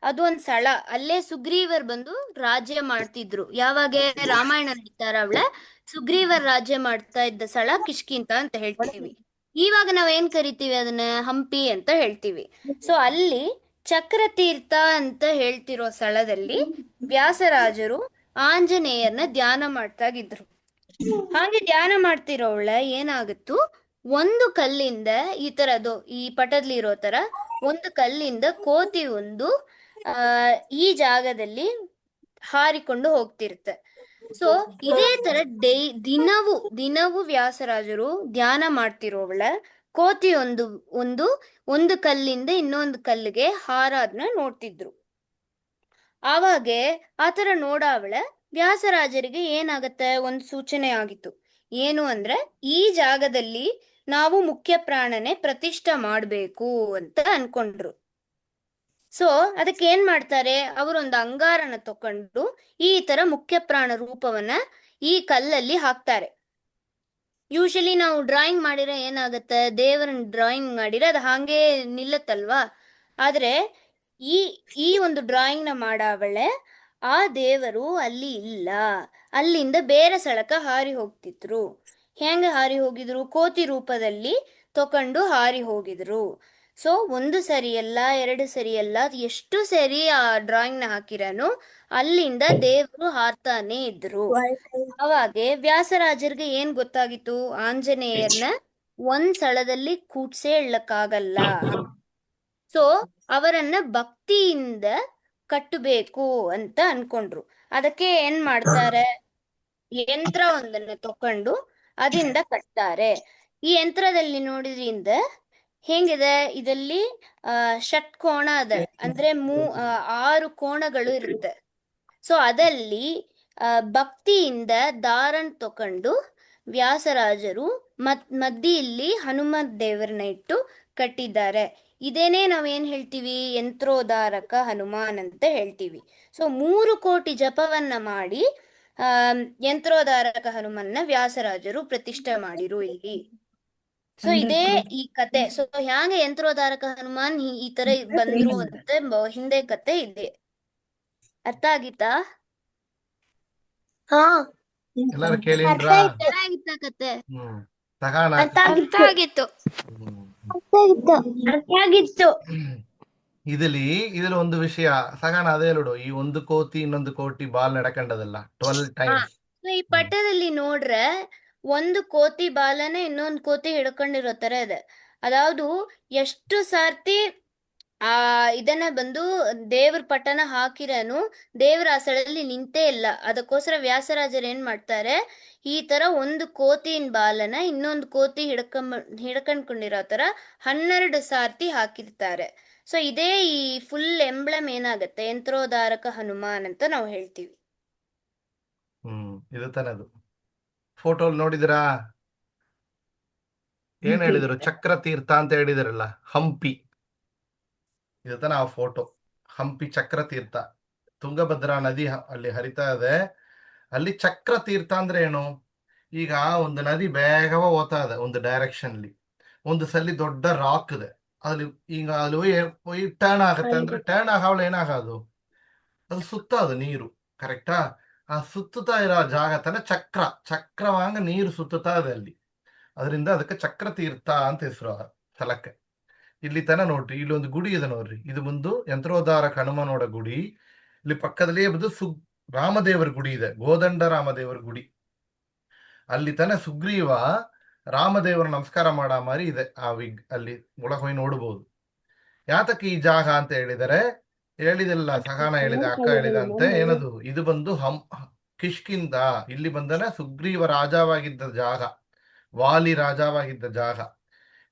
ಅದು ಒಂದ್ ಸ್ಥಳ. ಅಲ್ಲೇ ಸುಗ್ರೀವರ್ ಬಂದು ರಾಜ್ಯ ಮಾಡ್ತಿದ್ರು. ಯಾವಾಗ ರಾಮಾಯಣ ನಡೀತಾರ ಅವಳ ಸುಗ್ರೀವರ್ ರಾಜ್ಯ ಮಾಡ್ತಾ ಇದ್ದ ಸ್ಥಳ ಕಿಷ್ಕಿಂಧ ಅಂತ ಹೇಳ್ತೀವಿ. ಇವಾಗ ನಾವ್ ಏನ್ ಕರಿತೀವಿ ಅದನ್ನ? ಹಂಪಿ ಅಂತ ಹೇಳ್ತೀವಿ. ಸೊ ಅಲ್ಲಿ ಚಕ್ರತೀರ್ಥ ಅಂತ ಹೇಳ್ತಿರೋ ಸ್ಥಳದಲ್ಲಿ ವ್ಯಾಸರಾಜರು ಆಂಜನೇಯರ್ನ ಧ್ಯಾನ ಮಾಡ್ತಾಗಿದ್ರು. ಹಾಗೆ ಧ್ಯಾನ ಮಾಡ್ತಿರೋವಳ ಏನಾಗುತ್ತು, ಒಂದು ಕಲ್ಲಿಂದ ಈ ತರದ್ದು ಈ ಪಟದಲ್ಲಿ ಇರೋ ತರ ಒಂದು ಕಲ್ಲಿಂದ ಕೋತಿ ಒಂದು ಆ ಈ ಜಾಗದಲ್ಲಿ ಹಾರಿಕೊಂಡು ಹೋಗ್ತಿರುತ್ತೆ. ಸೊ ಇದೇ ತರ ದಿನವೂ ವ್ಯಾಸರಾಜರು ಧ್ಯಾನ ಮಾಡ್ತಿರೋವಳ ಕೋತಿ ಒಂದು ಕಲ್ಲಿಂದ ಇನ್ನೊಂದು ಕಲ್ಲಿಗೆ ಹಾರಾದ್ನ ನೋಡ್ತಿದ್ರು. ಆವಾಗೆ ಆತರ ನೋಡಾವಳ ವ್ಯಾಸರಾಜರಿಗೆ ಏನಾಗತ್ತೆ, ಒಂದು ಸೂಚನೆ ಆಗಿತ್ತು. ಏನು ಅಂದ್ರೆ ಈ ಜಾಗದಲ್ಲಿ ನಾವು ಮುಖ್ಯ ಪ್ರಾಣನೆ ಪ್ರತಿಷ್ಠೆ ಮಾಡ್ಬೇಕು ಅಂತ ಅನ್ಕೊಂಡ್ರು. ಸೊ ಅದಕ್ಕೆ ಏನ್ ಮಾಡ್ತಾರೆ, ಅವರೊಂದು ಅಂಗಾರನ ತಕೊಂಡು ಈ ತರ ಮುಖ್ಯ ಪ್ರಾಣ ರೂಪವನ್ನ ಈ ಕಲ್ಲಲ್ಲಿ ಹಾಕ್ತಾರೆ. ಯೂಶಲಿ ನಾವು ಡ್ರಾಯಿಂಗ್ ಮಾಡಿದ್ರೆ ಏನಾಗತ್ತೆ, ದೇವರನ್ನ ಡ್ರಾಯಿಂಗ್ ಮಾಡಿದ್ರೆ ಅದು ಹಾಗೆ ನಿಲ್ಲತ್ತಲ್ವಾ. ಆದ್ರೆ ಈ ಒಂದು ಡ್ರಾಯಿಂಗ್ ನ ಮಾಡಾವಳೆ ಆ ದೇವರು ಅಲ್ಲಿ ಇಲ್ಲ, ಅಲ್ಲಿಂದ ಬೇರೆ ಸ್ಥಳಕ್ಕ ಹಾರಿ ಹೋಗ್ತಿದ್ರು. ಹೆಂಗೆ ಹಾರಿ ಹೋಗಿದ್ರು, ಕೋತಿ ರೂಪದಲ್ಲಿ ತಕೊಂಡು ಹಾರಿ ಹೋಗಿದ್ರು. ಸೊ ಒಂದು ಸರಿ ಅಲ್ಲ, ಎರಡು ಸರಿ ಅಲ್ಲ, ಎಷ್ಟು ಸರಿ ಆ ಡ್ರಾಯಿಂಗ್ ನ ಹಾಕಿರನು ಅಲ್ಲಿಂದ ದೇವರು ಹಾರ್ತಾನೆ ಇದ್ರು. ಅವಾಗೆ ವ್ಯಾಸರಾಜರಿಗೆ ಏನ್ ಗೊತ್ತಾಗಿತ್ತು, ಆಂಜನೇಯರ್ನ ಒಂದ್ ಸ್ಥಳದಲ್ಲಿ ಕೂಡ್ಸೇ ಇಳ್ಳಕ್ಕಾಗಲ್ಲ. ಸೊ ಅವರನ್ನ ಭಕ್ತಿಯಿಂದ ಕಟ್ಟಬೇಕು ಅಂತ ಅನ್ಕೊಂಡ್ರು. ಅದಕ್ಕೆ ಏನ್ ಮಾಡ್ತಾರೆ, ಯಂತ್ರ ಒಂದನ್ನ ತಕೊಂಡು ಅದಿಂದ ಕಟ್ತಾರೆ. ಈ ಯಂತ್ರದಲ್ಲಿ ನೋಡಿದ್ರಿಂದ ಹೆಂಗಿದೆ, ಇದರಲ್ಲಿ ಷಟ್ಕೋಣ ಅದ, ಅಂದ್ರೆ 6 ಕೋಣಗಳು ಇರುತ್ತೆ. ಸೊ ಅದಲ್ಲಿ ಭಕ್ತಿಯಿಂದ ದಾರನ್ ತಕೊಂಡು ವ್ಯಾಸರಾಜರು ಮಧ್ಯದಲ್ಲಿ ಹನುಮಂತ ದೇವರನ್ನ ಇಟ್ಟು ಕಟ್ಟಿದ್ದಾರೆ. ಇದೇನೇ ನಾವೇನ್ ಹೇಳ್ತೀವಿ, ಯಂತ್ರೋದ್ಧಾರಕ ಹನುಮಾನ್ ಅಂತ ಹೇಳ್ತೀವಿ. ಸೊ 3 ಕೋಟಿ ಜಪವನ್ನ ಮಾಡಿ ಯಂತ್ರೋದ್ಧಾರಕ ಹನುಮನ್ನ ವ್ಯಾಸರಾಜರು ಪ್ರತಿಷ್ಠೆ ಮಾಡಿರು ಇಲ್ಲಿ. ಸೊ ಇದೇ ಈ ಕತೆ. ಸೊ ಹ್ಯಾಂಗೆ ಯಂತ್ರೋದ್ಧಾರಕ ಹನುಮಾನ್ ಈ ತರ ಬಂದ್ರು ಅಂತ ಹಿಂದೆ ಕತೆ ಇದೆ. ಅರ್ಥ ಆಗಿತ್ತಾ? ಹಾ, ಎಲ್ಲಾರು ಕೇಳಿನ್ರಾ? ಚೆನ್ನಾಗಿತ್ತ ಕತೆ? ತಗಾಣ. ಅರ್ಥ ಆಗಿತ್ತು. ಅರ್ಥ ಆಗಿತ್ತು. ಇದ್ರಲ್ಲಿ ಒಂದು ವಿಷಯ ಸಗಾಣ ಅದೇ ನೋಡು, ಈ 1 ಕೋತಿ ಇನ್ನೊಂದು ಕೋಟಿ ಬಾಲ್ ನಡ್ಕಂಡದಲ್ಲ 12 ಟೈಮ್ಸ್. ಈ ಪಟ್ಟದಲ್ಲಿ ನೋಡ್ರೆ 1 ಕೋತಿ ಬಾಲನ ಇನ್ನೊಂದು ಕೋತಿ ಹಿಡ್ಕೊಂಡಿರೋ ತರ ಇದೆ. ಅದಾವುದು ಎಷ್ಟು ಸಾರ್ತಿ ಇದನ್ನ ಬಂದು ದೇವ್ರ ಪಟ್ಟನ ಹಾಕಿರನು ದೇವ್ರ ಆ ಸ್ಥಳದಲ್ಲಿ ನಿಂತೇ ಇಲ್ಲ. ಅದಕ್ಕೋಸ್ಕರ ವ್ಯಾಸರಾಜರು ಏನ್ ಮಾಡ್ತಾರೆ, ಈ ತರ 1 ಕೋತಿನ ಬಾಲನ ಇನ್ನೊಂದು ಕೋತಿ ಹಿಡ್ಕೊಂಡ್ಕೊಂಡಿರೋ ತರ 12 ಸಾರ್ತಿ ಹಾಕಿರ್ತಾರೆ. ಸೊ ಇದೇ ಈ ಫುಲ್ ಎಂಬ್ಲಮ್ ಏನಾಗತ್ತೆ, ಯಂತ್ರೋದ್ಧಾರಕ ಹನುಮಾನ್ ಅಂತ ನಾವು ಹೇಳ್ತೀವಿ. ಇದು ತಾನದು. ಫೋಟೋ ನೋಡಿದಿರಾ? ಏನ್ ಹೇಳಿದ್ರು, ಚಕ್ರ ತೀರ್ಥ ಅಂತ ಹೇಳಿದಿರಲ್ಲ, ಹಂಪಿ. ಇದು ತಾನ ಆ ಫೋಟೋ, ಹಂಪಿ ಚಕ್ರ ತೀರ್ಥ. ತುಂಗಭದ್ರಾ ನದಿ ಅಲ್ಲಿ ಹರಿತಾ ಇದೆ. ಅಲ್ಲಿ ಚಕ್ರ ತೀರ್ಥ ಅಂದ್ರೆ ಏನು, ಈಗ ಒಂದು ನದಿ ಬೇಗವ ಹೋಗ್ತಾ ಇದೆ ಒಂದು ಡೈರೆಕ್ಷನ್ಲಿ, ಒಂದು ಸಲ ದೊಡ್ಡ ರಾಕ್ ಇದೆ, ಅಲ್ಲಿ ಈಗ ಅಲ್ಲಿ ಟರ್ನ್ ಆಗತ್ತೆ ಅಂದ್ರೆ ಟರ್ನ್ ಆಗಾವಳ ಏನಾಗೋದು, ಅದು ಸುತ್ತದು ನೀರು, ಕರೆಕ್ಟಾ? ಆ ಸುತ್ತುತ್ತಾ ಇರೋ ಜಾಗ ತನ ಚಕ್ರವಾಂಗ ನೀರು ಸುತ್ತುತ್ತಾ ಇದೆ ಅಲ್ಲಿ, ಅದರಿಂದ ಅದಕ್ಕೆ ಚಕ್ರ ತೀರ್ಥ ಅಂತ ಹೆಸರು ಆ ಸ್ಥಳಕ್ಕೆ. ಇಲ್ಲಿ ತನ ನೋಡ್ರಿ, ಇಲ್ಲಿ ಒಂದು ಗುಡಿ ಇದೆ ನೋಡ್ರಿ, ಇದು ಬಂದು ಯಂತ್ರೋದ್ಧಾರಕ ಹನುಮನೋಡ ಗುಡಿ. ಇಲ್ಲಿ ಪಕ್ಕದಲ್ಲಿ ಬಂದು ರಾಮದೇವರ ಗುಡಿ ಇದೆ, ಗೋದಂಡ ರಾಮದೇವರ ಗುಡಿ. ಅಲ್ಲಿ ತನ ಸುಗ್ರೀವ ರಾಮದೇವರ ನಮಸ್ಕಾರ ಮಾಡ ಮಾರಿ ಇದೆ ಆ ಅಲ್ಲಿ ಒಳಗೆ ಹೋಗಿ ನೋಡ್ಬೋದು. ಯಾತಕ್ಕೆ ಈ ಜಾಗ ಅಂತ ಹೇಳಿದರೆ, ಹೇಳಿದಿಲ್ಲ ಸಗಾನ ಹೇಳಿದ, ಅಕ್ಕ ಹೇಳಿದಂತೆ ಏನದು, ಇದು ಬಂದು ಕಿಷ್ಕಿಂದ, ಇಲ್ಲಿ ಬಂದನ ಸುಗ್ರೀವ ರಾಜವಾಗಿದ್ದ ಜಾಗ, ವಾಲಿ ರಾಜವಾಗಿದ್ದ ಜಾಗ.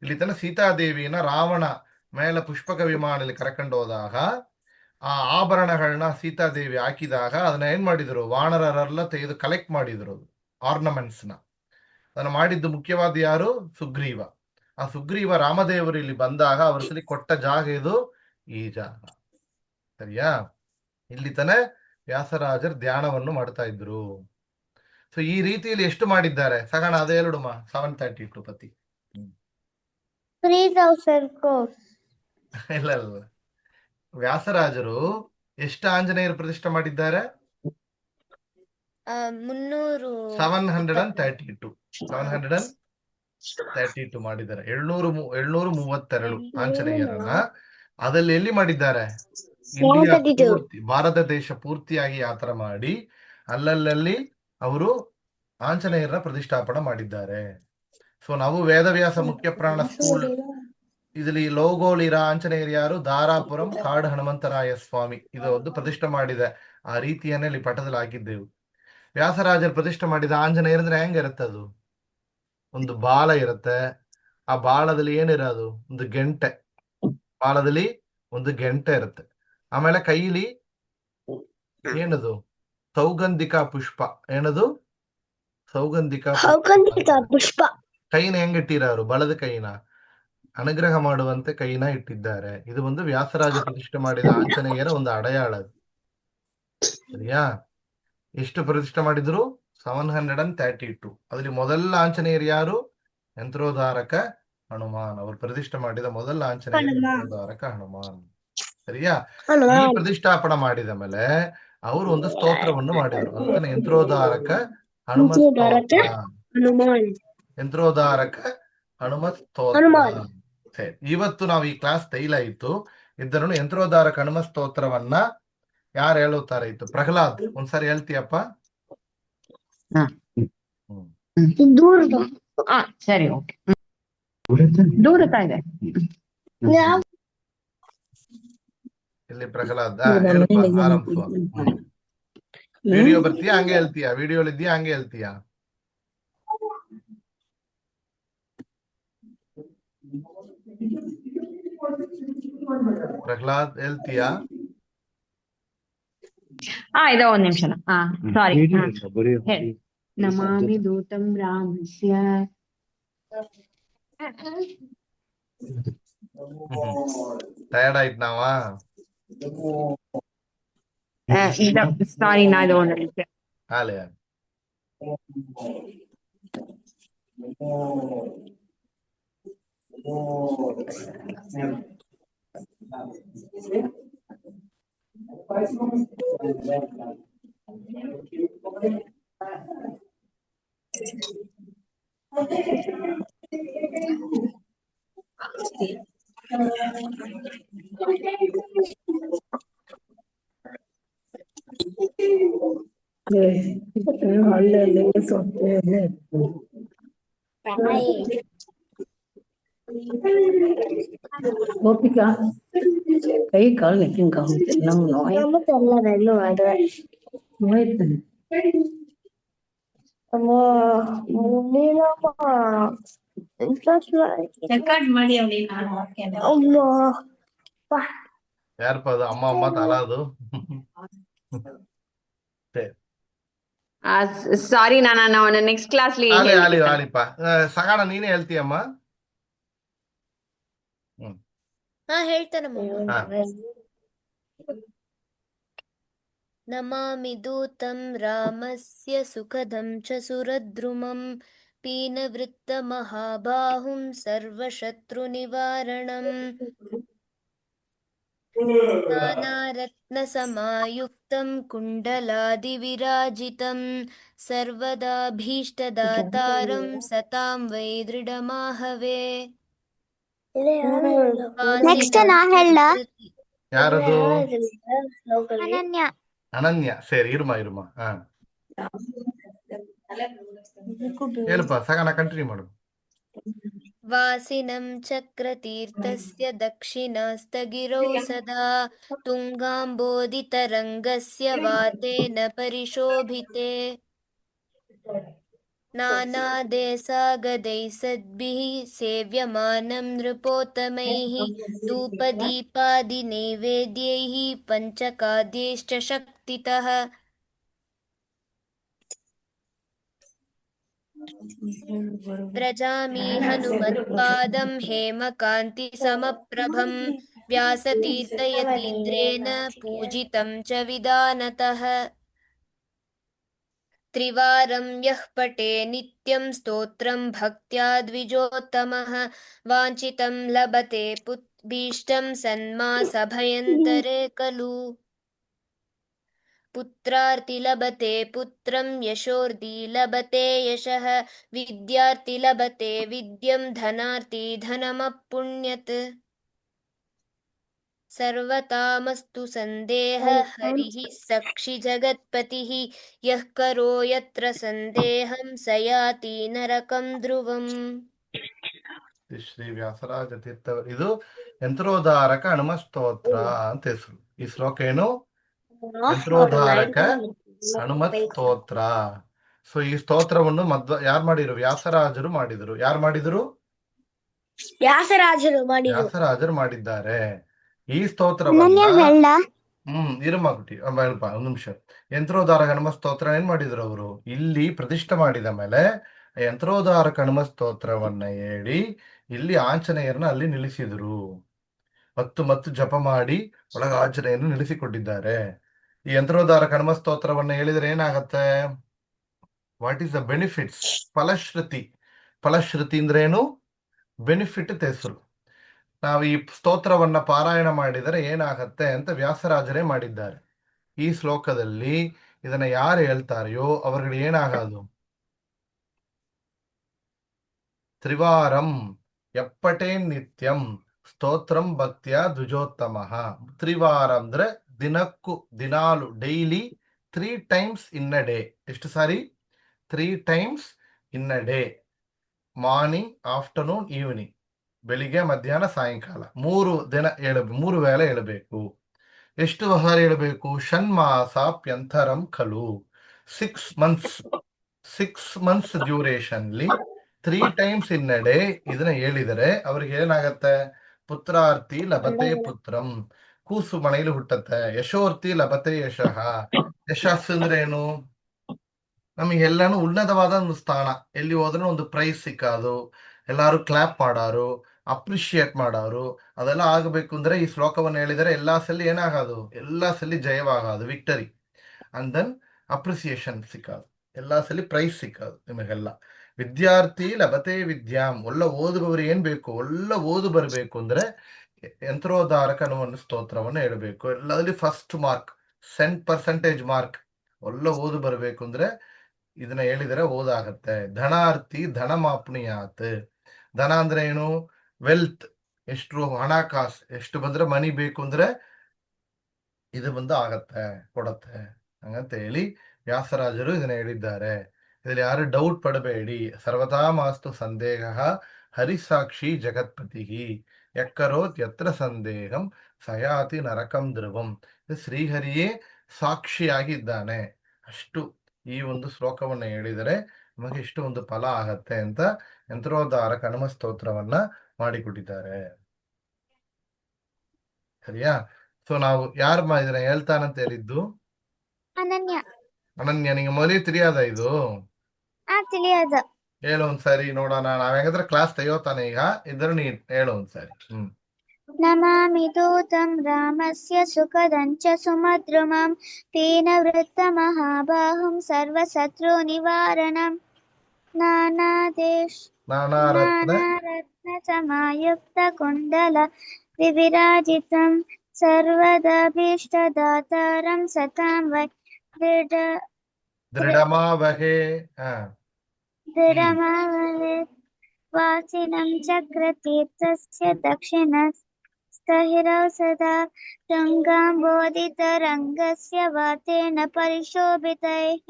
ಇಲ್ಲಿ ತನ ಸೀತಾದೇವಿನ ರಾವಣ ಮೇಲೆ ಪುಷ್ಪಕ ವಿಮಾನದಲ್ಲಿ ಕರ್ಕೊಂಡು ಹೋದಾಗ ಆ ಆಭರಣಗಳನ್ನ ಸೀತಾದೇವಿ ಹಾಕಿದಾಗ ಅದನ್ನ ಏನ್ ಮಾಡಿದ್ರು, ವಾನರರೆಲ್ಲ ತೆಗೆದು ಕಲೆಕ್ಟ್ ಮಾಡಿದ್ರು ಆರ್ನಮೆಂಟ್ಸ್ನ. ಅದನ್ನ ಮಾಡಿದ್ದು ಮುಖ್ಯವಾದ ಯಾರು, ಸುಗ್ರೀವ. ಆ ಸುಗ್ರೀವ ರಾಮದೇವರು ಇಲ್ಲಿ ಬಂದಾಗ ಅವರಲ್ಲಿ ಕೊಟ್ಟ ಜಾಗ ಇದು, ಈ ಜಾಗ. ಸರಿಯಾ? ಇಲ್ಲಿ ತನ ವ್ಯಾಸರಾಜರ್ ಧ್ಯಾನವನ್ನು ಮಾಡ್ತಾ ಇದ್ರು. ಸೊ ಈ ರೀತಿಯಲ್ಲಿ ಎಷ್ಟು ಮಾಡಿದ್ದಾರೆ ಸಗಣ, ಅದೇ ಎರಡು 732 ಪತಿ. 3000 crores. ಇಲ್ಲ ಇಲ್ಲ, ವ್ಯಾಸರಾಜರು ಎಷ್ಟು ಆಂಜನೇಯರು ಪ್ರತಿಷ್ಠೆ ಮಾಡಿದ್ದಾರೆ? 732 ಮಾಡಿದ್ದಾರೆ. 732 ಆಂಜನೇಯರನ್ನ ಅದಲ್ಲಿ ಎಲ್ಲಿ ಮಾಡಿದ್ದಾರೆ, ಇಂಡಿಯಾ ಪೂರ್ತಿ, ಭಾರತ ದೇಶ ಪೂರ್ತಿಯಾಗಿ ಯಾತ್ರೆ ಮಾಡಿ ಅಲ್ಲಲ್ಲಿ ಅವರು ಆಂಜನೇಯರನ್ನ ಪ್ರತಿಷ್ಠಾಪನೆ ಮಾಡಿದ್ದಾರೆ. ಸೊ ನಾವು ವೇದವ್ಯಾಸ ಮುಖ್ಯ ಪ್ರಾಣ ಸ್ಕೂಲ್ ಇದರಲ್ಲಿ ಲೋಗೋಲಿರ ಆಂಜನೇಯರು ಯಾರು? ದಾರಾಪುರಂ ಕಾಡು ಹನುಮಂತರಾಯ ಸ್ವಾಮಿ. ಇದು ಒಂದು ಪ್ರತಿಷ್ಠೆ ಮಾಡಿದೆ. ಆ ರೀತಿಯನ್ನೇ ಇಲ್ಲಿ ಪಟದಲ್ಲಿ ಹಾಕಿದ್ದೆವು. ವ್ಯಾಸರಾಜರು ಪ್ರತಿಷ್ಠೆ ಮಾಡಿದ ಆಂಜನೇಯರು ಅಂದ್ರೆ ಹೆಂಗಿರುತ್ತೆ? ಅದು ಒಂದು ಬಾಲ ಇರುತ್ತೆ. ಆ ಬಾಲದಲ್ಲಿ ಏನಿರೋದು? ಒಂದು ಗೆಂಟೆ. ಬಾಲದಲ್ಲಿ ಒಂದು ಗೆಂಟೆ ಇರುತ್ತೆ. ಆಮೇಲೆ ಕೈಲಿ ಏನದು? ಸೌಗಂಧಿಕ ಪುಷ್ಪ. ಏನದು? ಸೌಗಂಧಿಕ ಪುಷ್ಪ. ಕೈನ ಹೆಂಗಿಟ್ಟಿರೋರು? ಬಲದ ಕೈನ ಅನುಗ್ರಹ ಮಾಡುವಂತೆ ಕೈನ ಇಟ್ಟಿದ್ದಾರೆ. ಇದು ಒಂದು ವ್ಯಾಸರಾಜ ಪ್ರತಿಷ್ಠೆ ಮಾಡಿದ ಆಂಜನೇಯರ ಒಂದು ಅಡೆಯಾಳ. ಸರಿಯಾ? ಎಷ್ಟು ಪ್ರತಿಷ್ಠೆ ಮಾಡಿದ್ರು? 732. ಅದ್ರಲ್ಲಿ ಮೊದಲ ಆಂಜನೇಯರು ಯಾರು? ಯಂತ್ರೋದ್ಧಾರಕ ಹನುಮಾನ್. ಅವರು ಪ್ರತಿಷ್ಠೆ ಮಾಡಿದ ಮೊದಲ ಆಂಜನೇಯ ಯಂತ್ರೋದ್ಧಾರಕ ಹನುಮಾನ್. ಸರಿಯಾ? ಈ ಪ್ರತಿಷ್ಠಾಪನ ಮಾಡಿದ ಮೇಲೆ ಅವರು ಒಂದು ಸ್ತೋತ್ರವನ್ನು ಮಾಡಿದರು. ಅದನ್ನ ಯಂತ್ರೋದ್ಧಾರಕ ಹನುಮ ಸ್ತೋತ್ರ. ಯಂತ್ರೋದ್ಧಾರಕ ಹನುಮ ಸ್ತೋತ್ರ. ಸರಿ, ಇವತ್ತು ನಾವು ಈ ಕ್ಲಾಸ್ ತೈಲಾಯಿತು. ಇದನ್ನು ಯಂತ್ರೋದ್ಧಾರಕ ಹನುಮ ಸ್ತೋತ್ರವನ್ನ ಯಾರು ಹೇಳುತ್ತಾರೆ ಇತ್ತು? ಪ್ರಹ್ಲಾದ್, ಒಂದ್ಸರಿ ಹೇಳ್ತೀಯಪ್ಪ? ಸರಿ, ಓಕೆ. ದೂರತಾ ಇದೆ ಇಲ್ಲಿ ಪ್ರಹ್ಲಾದ್ ಹೇಳಪ್ಪ, ಆರಂಭಿಸುವ. ವಿಡಿಯೋ ಬರ್ತೀಯಾ ಹಂಗೆ ಹೇಳ್ತೀಯಾ? ವಿಡಿಯೋಲಿದ್ದೀಯಾ ಹಂಗೆ ಹೇಳ್ತೀಯಾ? ಪ್ರಹ್ಲಾದ್ ಹೇಳ್ತೀಯಾ? ಇದೋ ಒಂದ್ ನಿಮಿಷ. ಸಾರಿ. ನಮಾಮಿ ದೂತಂ ರಾಮಸ್ಯ. ಟಯರ್ಡ್ ಆಯ್ತು ನಾವ? ಸಾರಿ, ನಾ ಇದು ಒಂದ್ ನಿಮಿಷ. ಹಾಲೆ ಗೋಪಿಕಾ ಕೈ ಕಾಲು ನೆಕ್ಕಿಂಗ್ ಆಗುತ್ತೆ. ರೆಕಾರ್ಡ್ ಮಾಡಿ ಯಾರಪ್ಪ ಅದು? ಅಮ್ಮ ಅಮ್ಮ ತಲ ಅದು. ಸಾರಿ, ನಾನು ನೆಕ್ಸ್ಟ್ ಕ್ಲಾಸ್ ಆಲಿಪ್ಪ ಸಗಾಣ ನೀನೇ ಹೇಳ್ತೀಯಮ್ಮ. ಹೇಳ್ತಾನಮ್ಮ. ಹಾ. ನಮಾಮಿ ದೂತಂ ರಾಮಸ್ಯ ಸುಖದಂ ಚ ಸುರದ್ರುಮಂ ಪೀನವೃತ್ತ ಮಹಾಬಾಹುಂ ಸರ್ವಶತ್ರು ನಿವಾರಣಂ ನಾನಾರತ್ನ ಸಮಾಯುಕ್ತಂ ಕುಂಡಲಾದಿ ವಿರಾಜಿತಂ ಸರ್ವದಾಭೀಷ್ಟದಾತಾರಂ ಸತಾಂ ವೈ ದೃಢಮಾಹವೇ. ನೆಕ್ಸ್ಟ್ ನಾ ಹೇಳ. ಯಾರದು? ಅನನ್ಯ. ಅನನ್ಯ. ಸರಿ, ಇರುಮ. ಹಾ, ಹೇಳಪ್ಪ ಸಗಾಣ, ಕಂಟಿನ್ಯೂ ಮಾಡು. ವಾಸಿನಂ ಚಕ್ರತೀರ್ಥಸ್ಯ ದಕ್ಷಿಣಾಸ್ತಗಿರೌ ಸದಾ ತುಂಗಾಂಬೋಧಿತರಂಗಸ್ಯ ವಾತೇನ ಪರಿಶೋಭಿತೆ ನಾನಾದೇಸಾಗದೈಃ ಸದ್ಭಿಃ ಸೇವ್ಯಮಾನಂ ನೃಪೋತ್ತಮೈಃ ಧೂಪದೀಪಾದಿನೈವೇದ್ಯೈಃ ಪಂಚಖಾದ್ಯೈಶ್ಚ ಶಕ್ತಿತಃ. ವ್ರಜಾಮಿ ಹನುಮತ್ಪಾದಂ ಹೇಮಕಾಂತಿ ಸಮಪ್ರಭಂ ವ್ಯಾಸತೀರ್ಥಯತೀಂದ್ರೇಣ ಪೂಜಿತಂ ಚ ವಿಧಾನತಃ. ತ್ರಿವಾರಂ ಯಃ ಪಠೇ ನಿತ್ಯಂ ಸ್ತೋತ್ರಂ ಭಕ್ತ್ಯಾ ದ್ವಿಜೋತ್ತಮಃ ವಾಂಛಿತಂ ಲಭತೆ ಭೀಷ್ಟಂ ಸನ್ಮಾಸಭಯಂತರೆ ಖಲು. ಪುತ್ರಾರ್ಥಿ ಲಭತೆ ಪುತ್ರಂ ಯಶೋರ್ಧಿ ಲಭತೆ ಯಶಃ ವಿದ್ಯಾರ್ಥಿ ಲಭತೆ ವಿದ್ಯಂ ಧನಾರ್ಥಿ ಧನಮಪುಣ್ಯತ್. ಸರ್ವತಾಮಸ್ತು ಸಂದೇಹ ಹರಿಃ ಸಕ್ಷಿ ಜಗತ್ಪತಿಃ ಯಃ ಕರೋ ಯತ್ರ ಸಂದೇಹಂ ಸ ಯಾತಿ ನರಕಂ ಧ್ರುವಂ. ಶ್ರೀ ವ್ಯಾಸರಾಜ ತೀರ್ಥ. ಇದು ಯಂತ್ರೋದ್ಧಾರಕ ಹನುಮ ಸ್ತೋತ್ರ ಅಂತ ಹೆಸರು. ಈ ಶ್ಲೋಕ ಏನು? ಯಂತ್ರೋದ್ಧಾರಕ ಹನುಮತ್ ಸ್ತೋತ್ರ. ಸೊ ಈ ಸ್ತೋತ್ರವನ್ನು ಯಾರು ಮಾಡಿದ್ರು? ವ್ಯಾಸರಾಜರು ಮಾಡಿದ್ರು. ಯಾರು ಮಾಡಿದ್ರು? ವ್ಯಾಸರಾಜರು ಮಾಡಿದ್ರು. ವ್ಯಾಸರಾಜರು ಮಾಡಿದ್ದಾರೆ. ಈ ಸ್ತೋತ್ರವನ್ನ ಇರುಮಾಗುಟಿ ಒಂದು ನಿಮಿಷ. ಯಂತ್ರೋದ್ಧಾರಕ ಹನುಮ ಸ್ತೋತ್ರ ಏನ್ ಮಾಡಿದ್ರು ಅವರು? ಇಲ್ಲಿ ಪ್ರತಿಷ್ಠೆ ಮಾಡಿದ ಮೇಲೆ ಯಂತ್ರೋದ್ಧಾರಕ ಹನುಮ ಸ್ತೋತ್ರವನ್ನ ಹೇಳಿ ಇಲ್ಲಿ ಆಂಜನೇಯರನ್ನ ಅಲ್ಲಿ ನಿಲ್ಲಿಸಿದ್ರು. ಮತ್ತು ಜಪ ಮಾಡಿ ಒಳಗ ಆಂಜನೇಯರನ್ನು ನಿಲ್ಲಿಸಿಕೊಟ್ಟಿದ್ದಾರೆ. ಈ ಯಂತ್ರೋದ್ಧಾರಕ ಹನುಮ ಸ್ತೋತ್ರವನ್ನ ಹೇಳಿದ್ರೆ ಏನಾಗತ್ತೆ? What is the benefits? ಫಲಶ್ರುತಿ. ಫಲಶ್ರುತಿ ಅಂದ್ರೆ ಏನು? ಬೆನಿಫಿಟ್ ಹೆಸರು. ನಾವು ಈ ಸ್ತೋತ್ರವನ್ನ ಪಾರಾಯಣ ಮಾಡಿದರೆ ಏನಾಗತ್ತೆ ಅಂತ ವ್ಯಾಸರಾಜರೇ ಮಾಡಿದ್ದಾರೆ. ಈ ಶ್ಲೋಕದಲ್ಲಿ ಇದನ್ನ ಯಾರು ಹೇಳ್ತಾರೆಯೋ ಅವ್ರಿಗೆ ಏನಾಗೋದು? ತ್ರಿವಾರಂ ಎಪ್ಪಟೇ ನಿತ್ಯಂ ಸ್ತೋತ್ರಂ ಭಕ್ತಿಯ ದ್ವಿಜೋತ್ತಮ. ತ್ರಿವಾರ ಅಂದ್ರೆ ದಿನಾಲು, daily 3 times in a day. ಎಷ್ಟು ಸಾರಿ? 3 times in a day. Morning, afternoon, evening. ಬೆಳಿಗ್ಗೆ, ಮಧ್ಯಾಹ್ನ, ಸಾಯಂಕಾಲ 3 ವೇಳೆ ಹೇಳಬೇಕು. ಎಷ್ಟು ಸಾರಿ ಹೇಳಬೇಕು? ಷಣ್ಮಾಸಾಪ್ಯಂತರಂ ಖಲು. 6 months ಡ್ಯೂರೇಷನ್ಲಿ 3 times in a day ಇದನ್ನ ಹೇಳಿದರೆ ಅವ್ರಿಗೆ ಏನಾಗತ್ತೆ? ಪುತ್ರಾರ್ಥಿ ಲಭತೆ ಪುತ್ರಂ. ಕೂಸು ಮನೆಯಲ್ಲಿ ಹುಟ್ಟತ್ತೆ. ಯಶೋರ್ಥಿ ಲಭತೆ ಯಶಃ. ಯಶಸ್ಸು ಅಂದ್ರೆ ಏನು? ನಮಗೆಲ್ಲಾನು ಉನ್ನತವಾದ ಒಂದು ಸ್ಥಾನ. ಎಲ್ಲಿ ಹೋದ್ರೆ ಒಂದು ಪ್ರೈಸ್ ಸಿಕ್ಕೋದು, ಎಲ್ಲಾರು ಕ್ಲಾಪ್ ಮಾಡೋರು, ಅಪ್ರಿಶಿಯೇಟ್ ಮಾಡೋರು, ಅದೆಲ್ಲ ಆಗಬೇಕು ಅಂದ್ರೆ ಈ ಶ್ಲೋಕವನ್ನು ಹೇಳಿದರೆ ಎಲ್ಲಾ ಸಲ ಏನಾಗೋದು? ಎಲ್ಲಾ ಸಲ ಜಯವಾಗೋದು, ವಿಕ್ಟರಿ. ಅಂಡ್ ದೆನ್ ಅಪ್ರಿಸಿಯೇಷನ್ ಸಿಕ್ಕೋದು, ಎಲ್ಲಾ ಸಲ ಪ್ರೈಸ್ ಸಿಕ್ಕೋದು ನಿಮಗೆಲ್ಲ. ವಿದ್ಯಾರ್ಥಿ ಲಭತೆ ವಿದ್ಯಾಂ. ಓದುವವರು ಏನ್ ಬೇಕು? ಓದು ಬರಬೇಕು ಅಂದ್ರೆ ಯಂತ್ರೋದ್ಧಾರಕ ಹನುಮ ಸ್ತೋತ್ರವನ್ನು ಹೇಳಬೇಕು. ಎಲ್ಲದಲ್ಲಿ ಫಸ್ಟ್ ಮಾರ್ಕ್, 100% ಮಾರ್ಕ್. ಓದು ಬರಬೇಕು ಅಂದ್ರೆ ಇದನ್ನ ಹೇಳಿದರೆ ಓದಾಗತ್ತೆ. ಧನಾರ್ಥಿ ಧನ ಮಾಪ್ನಿಯಾತ್. ಧನ ಅಂದ್ರೆ ಏನು? ವೆಲ್ತ್. ಎಷ್ಟು ಹಣಕಾಸು ಎಷ್ಟು ಬಂದ್ರೆ ಮನಿ ಬೇಕು ಅಂದ್ರೆ ಇದು ಬಂದು ಆಗತ್ತೆ, ಕೊಡತ್ತೆ ಹಂಗಂತ ಹೇಳಿ ವ್ಯಾಸರಾಜರು ಇದನ್ನ ಹೇಳಿದ್ದಾರೆ. ಇದರಲ್ಲಿ ಯಾರು ಡೌಟ್ ಪಡಬೇಡಿ. ಸರ್ವತಾ ಮಾಸ್ತು ಸಂದೇಹ ಹರಿಸಾಕ್ಷಿ ಜಗತ್ಪತಿ ಯಕ್ಕರೋತ್ ಯತ್ರ ಸಂದೇಹಂ ಸಯಾತಿ ನರಕಂ ಧ್ರುವಂ. ಶ್ರೀಹರಿಯೇ ಸಾಕ್ಷಿಯಾಗಿದ್ದಾನೆ. ಅಷ್ಟು ಈ ಒಂದು ಶ್ಲೋಕವನ್ನ ಹೇಳಿದರೆ ನಮಗೆ ಇಷ್ಟು ಒಂದು ಫಲ ಆಗತ್ತೆ ಅಂತ ಯಂತ್ರೋದ್ಧಾರಕ ಹನುಮ ಸ್ತೋತ್ರವನ್ನ ಮಾಡಿಕೊಟ್ಟಿದ್ದಾರೆ. ಸರಿಯಾ? ಸೊ ನಾವು ಯಾರು ಇದನ್ನ ಹೇಳ್ತಾನಂತ ಹೇಳಿದ್ದು? ಅನನ್ಯ. ಅನನ್ಯ, ನಿಂಗೆ ಮೊದಲೇ ತಿಳಿಯಾದ ಇದು? ತಿಳಿಯದ. ಹೇಳು ಒಂದ್ಸರಿ ನೋಡೋಣ. ನಾವ್ ಹೆಂಗಂದ್ರೆ ಕ್ಲಾಸ್ ತೆಗೋತಾನೆ ಈಗ. ಇದ್ರ ನೀನ್ ಹೇಳು ಒಂದ್ಸರಿ. ನಮಾಮಿ ದೂತಂ ರಾಮಸ್ಯ ಸುಖದಂಚ ಸುಮದ್ರುಮಂ ತೇನ ವೃತ್ತ ಮಹಾಬಾಹುಂ ಸರ್ವಶತ್ರು ನಿವಾರಣಂ ನಾನಾರತ್ನ ಸಮಾಯುಕ್ತ ಕುಂಡಲ ವಿವಿರಾಜಿತಂ ಸರ್ವದಾಭೀಷ್ಟದಾತಾರಂ ಸತಾಂ ವೈ ದೃಢಮಾವಹೇ ವಾಸಿನಂ ಚಕ್ರತೀರ್ಥಸ್ಯ ದಕ್ಷಿಣಸ್ಥಹಿರೌ ಸದಾ ತುಂಗಾಂಬೋಧಿತರಂಗಸ್ಯ ವಾತೇನ ಪರಿಶೋಭಿತೈಃ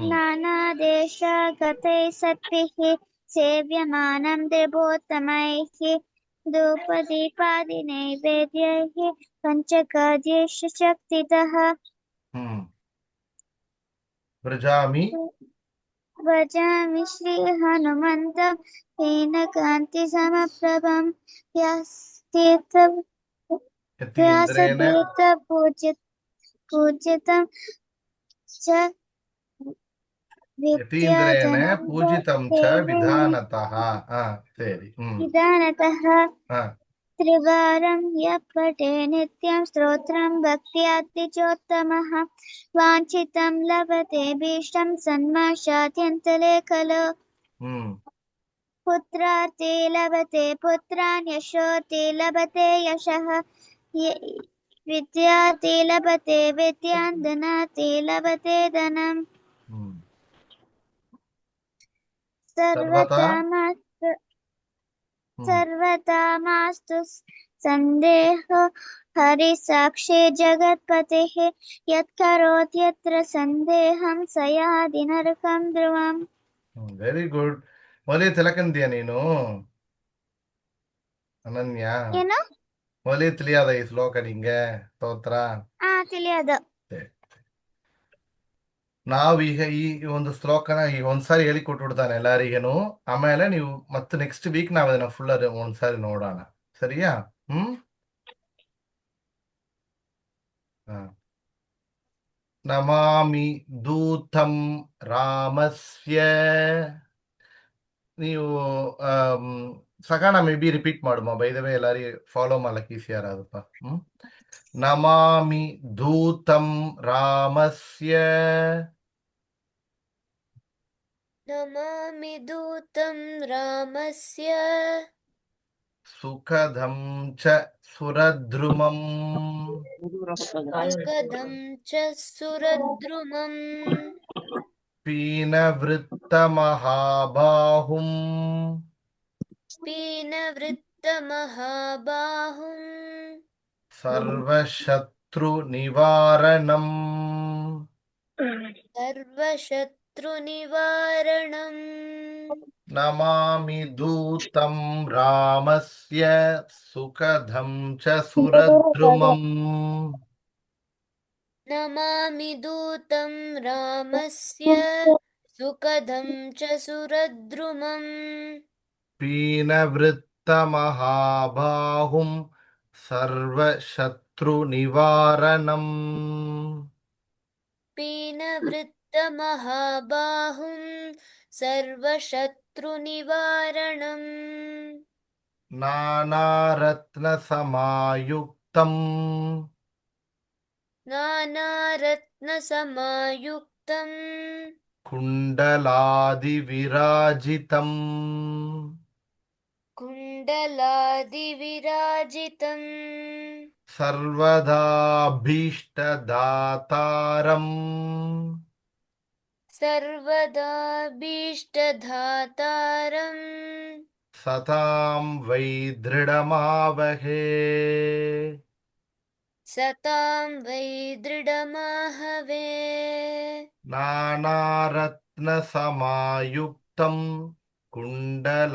ನಾನಾದೇಶಗತೈಃ ಸತ್ಭಿಃ ಸೇವ್ಯಮಾನಂ ದೇವೋತ್ತಮೈಃ ಧೂಪದೀಪಾದಿನೈವೇದ್ಯೈಃ ಪಂಚಕಾರ್ಯೇಷು ಶಕ್ತಿತಃ ಭಜಾಮಿ ಶ್ರೀ ಹನುಮಂತಂ ತೇನ ಕಾಂತಿ ಸಮಪ್ರಭಂ ವ್ಯಾಸತೀರ್ಥ ಪೂಜಿತಂ ಚ ಪೂಜಿತಂ ಚ ವಿಧಾನತಃ. ಸರಿ. ವಿಧಾನತಃ ತ್ರಿವಾರಂ ಯಪ್ಪಟೇ ನಿತ್ಯಂ ಸ್ತೋತ್ರಂ ಭಕ್ತ್ಯಾದ್ವಿಜೋತ್ತಮಃ ವಾಂಛಿತಂ ಲಭತೆ ಭೀಷ್ಟಂ ಸನ್ಮಾಷಾತ್ಯಂತಲೇ ಖಲು ಪುತ್ರಾರ್ಥಿ ಲಭತೆ ಪುತ್ರಾನ್ ಯಶೋರ್ಥಿ ಲಭತೆ ಯಶಃ ವಿದ್ಯಾರ್ಥಿ ಲಭತೆ ವಿದ್ಯಾನ್ ಧನಾರ್ಥಿ ಲಭತೆ ಧನಂ ಸರ್ವತಾ ಮಾಸ್ತು ಸಂದೇಹೋ ಹರಿಸಾಕ್ಷಿ ಜಗತ್ಪತಿಃ ಯತ್ಕರೋತಿ ಯತ್ರ ಸಂದೇಹಂ ಸಯಾತಿ ನರಕಂ ಧ್ರುವಂ. Very good. ಮೊಲಿ ತಿಲಕಂದಿಯ ನೀನು ಅನನ್ಯ? ಏನು? ಮೊಲಿ ತಿಳಿಯಾದ ಈ ಶ್ಲೋಕ ನಿಂಗೆ ಸ್ತೋತ್ರ? ತಿಳಿಯೋದು. ನಾವೀಗ ಈ ಒಂದು ಶ್ಲೋಕನ ಈಗ ಒಂದ್ಸಾರಿ ಹೇಳಿಕೊಟ್ಬಿಡ್ತಾನೆ ಎಲ್ಲರಿಗೇನು. ಆಮೇಲೆ ನೀವು ಮತ್ತೆ ನೆಕ್ಸ್ಟ್ ವೀಕ್ ನಾವ್ ಅದನ್ನ ಫುಲ್ ಒಂದ್ಸಾರಿ ನೋಡೋಣ, ಸರಿಯಾ? ಹ. ನಮಾಮಿ ದೂತಂ ರಾಮಸ್ಯ. ನೀವು ಸಕಾಣ ಮೇ ಬಿ ರಿಪೀಟ್ ಮಾಡುಮ, ಬೈದವೇ ಎಲ್ಲಾರಿಗೆ ಫಾಲೋ ಮಾಡ್ಲಕ್ಕೆ ಈಸಿ ಯಾರಾದಪ್ಪ. ನಮಾಮಿ ದೂತಂ ರಾಮಸ್ಯ ನಮಾಮಿ ದೂತಂ ರಾಮಸ್ಯ ಸುಖದಂ ಚ ಸುರದ್ರುಮಂ ಸುಖದಂ ಚ ಸುರದ್ರುಮಂ ಪೀನವೃತ್ತಮಹಾಬಾಹುಂ ಪೀನವೃತ್ತಮಹಾಬಾಹುಂ ಸರ್ವಶತ್ರುನಿವಾರಣಂ ಸರ್ವಶತ್ರುನಿವಾರಣಂ ನಮಾಮಿ ದೂತಂ ರಾಮಸ್ಯ ಸುಖದಂ ಚ ಸುರದ್ರುಮಂ. ನಮಾಮಿ ದೂತಂ ರಾಮಸ್ಯ ಸುಖದಂ ಚ ಸುರದ್ರುಮಂ ಪೀನವೃತ್ತಮಹಾಬಾಹುಂ ಸರ್ವಶತ್ರುನಿವಾರಣಂ. ಪೀನವೃತ್ತಮಹಾಬಾಹುಂ ಸರ್ವಶತ್ರುನಿವಾರಣಂ ನಾನಾರತ್ನಸಮಾಯುಕ್ತಂ ನಾನಾರತ್ನಸಮಾಯುಕ್ತಂ ಕುಂಡಲಾದಿವಿರಾಜಿತಂ ಕುಂಡಲಾದಿವಿರಾಜಿತಂ ಸರ್ವದಾಭೀಷ್ಟದಾತಾರಂ ಸರ್ವದಾಭೀಷ್ಟದಾತಾರಂ ಸತಾಂ ವೈ ದೃಢಮಾವಹೇ. ಸತಾಂ ವೈ ದೃಢಮಾಹವೇ. ನಾನಾರತ್ನಸಮಾಯುಕ್ತಂ ಕುಂಡಲಾದಿವಿರಾಜಿತಂ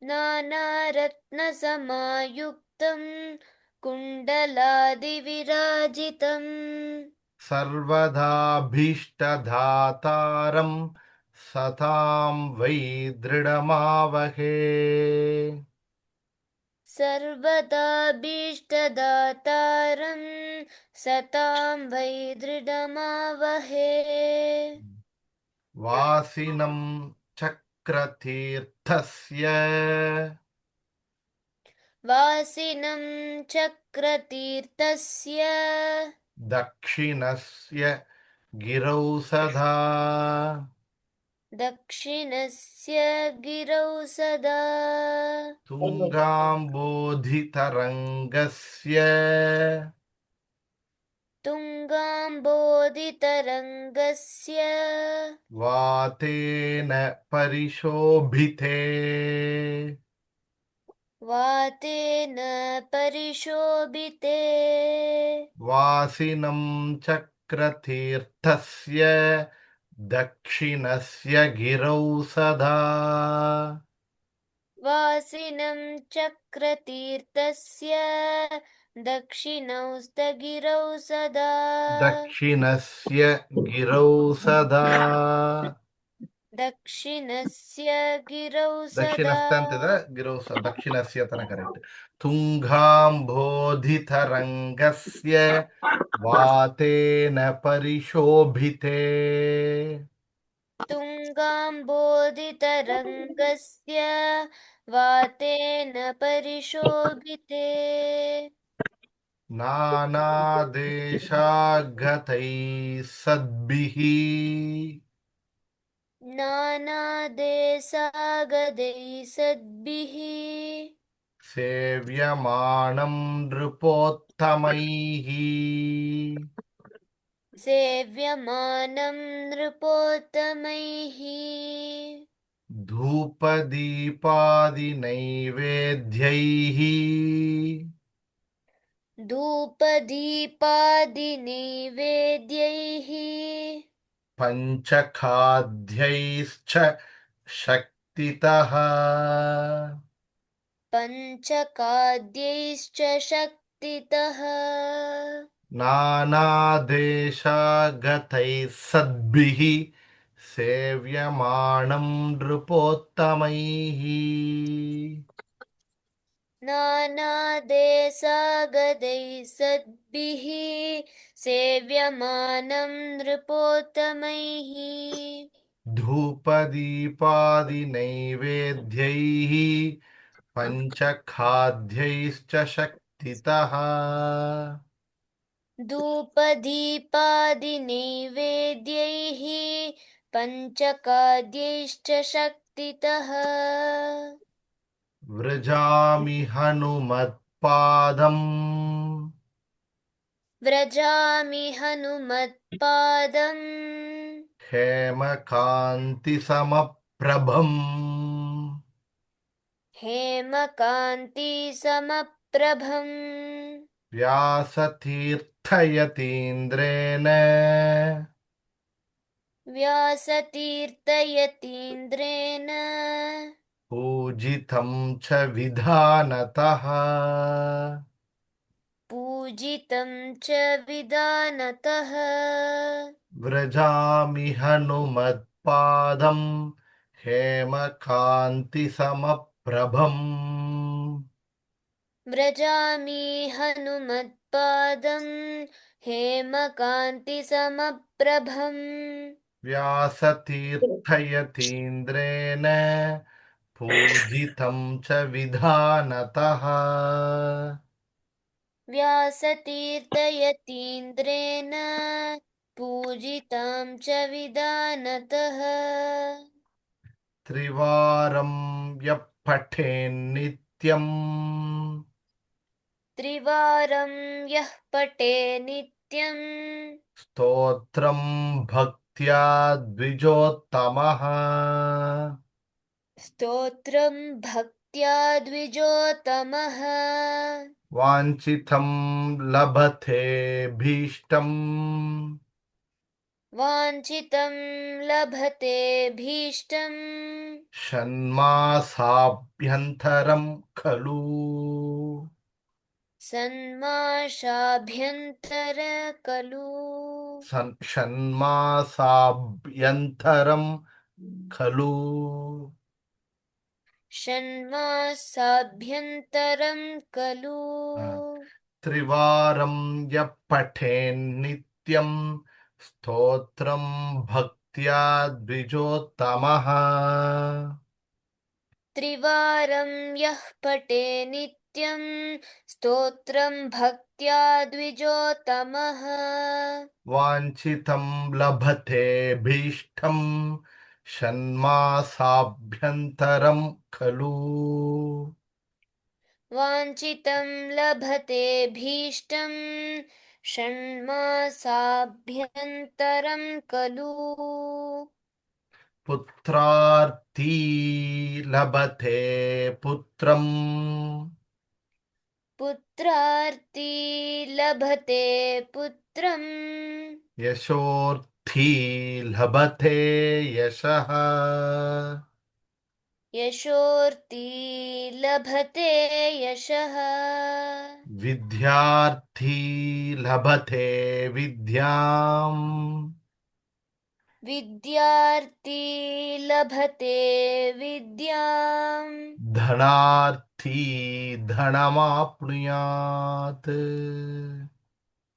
ನಾನಾರತ್ನಸಮಾಯುಕ್ತಂ ಕುಂಡಲಾದಿವಿರಾಜಿತಂ ಸರ್ವದಾಭೀಷ್ಟದಾತಾರಂ ಸತಾಂ ವೈ ದೃಢಮಾವಹೇ. ಸರ್ವದಾಭೀಷ್ಟದಾತಾರಂ ಸತಾಂ ವೈ ದೃಢಮಾವಹೇ. ವಾಸಿನಂ ಚಕ್ರತೀರ್ಥಸ್ಯ ವಾಸಿನಂ ಚಕ್ರತೀರ್ಥಸ್ಯ ದಕ್ಷಿಣಸ್ಯ ಗಿರೌ ಸದಾ ದಕ್ಷಿಣಸ್ಯ ಗಿರೌ ಸದಾ ತುಂಗಾಂಬೋಧಿತರಂಗಸ್ಯ ತುಂಗಾಂಬೋಧಿತರಂಗಸ್ಯ ವಾತೇನ ಪರಿಶೋಭಿತೆ ವಾತೇನ ಪರಿಶೋಭಿತೆ. ವಾಸಿನಂ ಚಕ್ರತೀರ್ಥಸ್ಯ ದಕ್ಷಿಣಸ್ಯ ಗಿರೌ ಸದಾ ವಾಸಿನಂ ಚಕ್ರತೀರ್ಥಸ್ಯ ದಕ್ಷಿಣೌಸ್ತಗಿರೌ ಸದಾ ದಕ್ಷಿಣಸ್ಯ ಗಿರೌ ಸದಾ. ದಕ್ಷಿಣಸ್ಯ ಗಿರೌ ಸದಾ ದಕ್ಷಿಣಸ್ಥ ಅಂತಿದ್ರೆ ಗಿರೌ ದಕ್ಷಿಣಸ್ಯ ತನ ಕರೆಕ್ಟ್. ತುಂಗಾಂಬೋಧಿತರಂಗಸ್ಯ ವಾತೇನ ಪರಿಶೋಭಿತೆ. ತುಂಗಾಂಬೋಧಿತರಂಗಸ್ಯ ವಾತೇನ ಪರಿಶೋಭಿತೆ. ನಾನಾದೇಶಾಗತೈ ಸದ್ಭಿಃ ನಾನಾದೇಶಾಗತೈ ಸದ್ಭಿಃ ಸೇವ್ಯಮಾಣಂ ನೃಪೋತ್ತಮೈಃ ಸೇವ್ಯಮಾನಂ ನೃಪೋತ್ತಮೈಃ ಧೂಪದೀಪಾದಿನೈವೇದ್ಯೈಃ ಧೂಪದೀಪಾದಿನೈವೇದ್ಯೈಃ पञ्चखाद्यैश्च शक्तितः पञ्चकाद्यैश्च शक्तितः नानादेशागतैः सद्भिः सेव्यमाणं नृपोत्तमैः नानादेशागदैः सद्भिः सेव्यमानं नृपोत्तमैः धूपदीपादिनैवेद्यैः पञ्चखाद्यैश्च शक्तितः धूपदीपादिनैवेद्यैः पञ्चकाद्यैश्च शक्तितः व्रजामि हनुमत्पादम् व्रजामि हनुमत्पादम् हेमकान्तिसमप्रभम् हेमकान्तिसमप्रभम् व्यासतीर्थयतीन्द्रेण व्यासतीर्थयतीन्द्रेण पूजितं च विधानतः पूजितं च विधानतः व्रजामि हनुमत्पादम् हेमकान्तिसमप्रभम् व्रजामि हनुमत्पादं हेमकान्तिसमप्रभम् व्यासतीर्थयतीन्द्रेण पूजितं च विधानतः व्यासतीर्थयतीन्द्रेण पूजितां च विधानतः त्रिवारं यः पठेन्नित्यम् त्रिवारं यः पठे नित्यं स्तोत्रं भक्त्या द्विजोत्तमः स्तोत्रं भक्त्या द्विजोत्तमः वाञ्छितं लभते भीष्टम् वाञ्छितं लभते भीष्टम् षण्मासाभ्यन्तरं खलु सन्माशाभ्यन्तर खलु षण्मासाभ्यन्तरं खलु षण्मासाभ्यन्तरं खलु त्रिवारं यः पठेन्नित्यं स्तोत्रं भक्त्या द्विजोत्तमः त्रिवारं यः पठे नित्यं स्तोत्रं भक्त्या द्विजोत्तमः वाञ्छितं लभते भीष्टं षण्मासाभ्यन्तरं खलु वाञ्छितं लभते भीष्टं षण्मासाभ्यन्तरं खलु पुत्रार्थी लभते पुत्रम् पुत्रार्थी लभते पुत्रम् यशोर्थी लभते यशः यशोर्थी लभते यशः विद्यार्थी लभते विद्याम् विद्यार्थी लभते विद्याम् धनार्थी धनमाप्नुयात्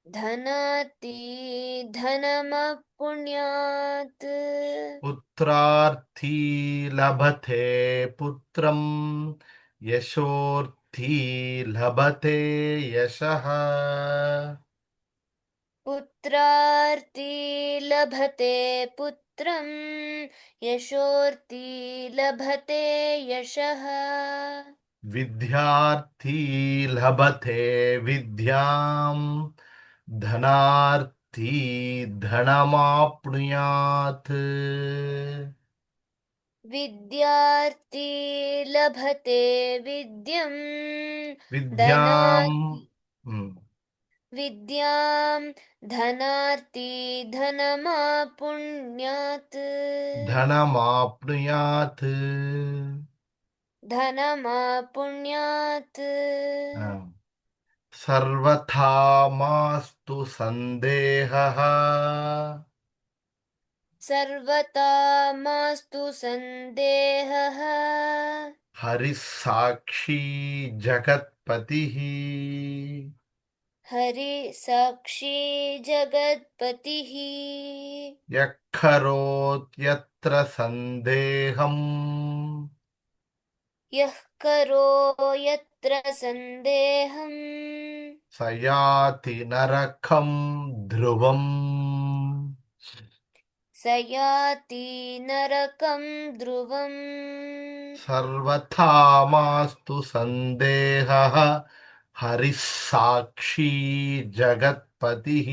धनार्थी धनमपुण्यात् पुत्रार्थी लभते पुत्रम् यशोर्थी लभते यशः पुत्रार्थी लभते पुत्रम् यशोर्थी लभते यशः विद्यार्थी लभते विद्याम् धनार्थी धनमाप्नुयात् विद्यार्थी लभते विद्यम् विद्याम् धनार्थी विद्यां धनार्ति धनमापुण्यात् धनमाप्नुयात् धनमापुण्यात् सर्वथा मास्तु सन्देहः सर्वथा मास्तु सन्देहः हरिः साक्षी जगत्पतिः हरि साक्षी जगत्पतिः यः करोत्यत्र सन्देहम् यः करो यत्र सन्देहम् स याति नरकं ध्रुवम् स याति नरकं ध्रुवम् सर्वथा मास्तु सन्देहः हरिः साक्षी जगत्पतिः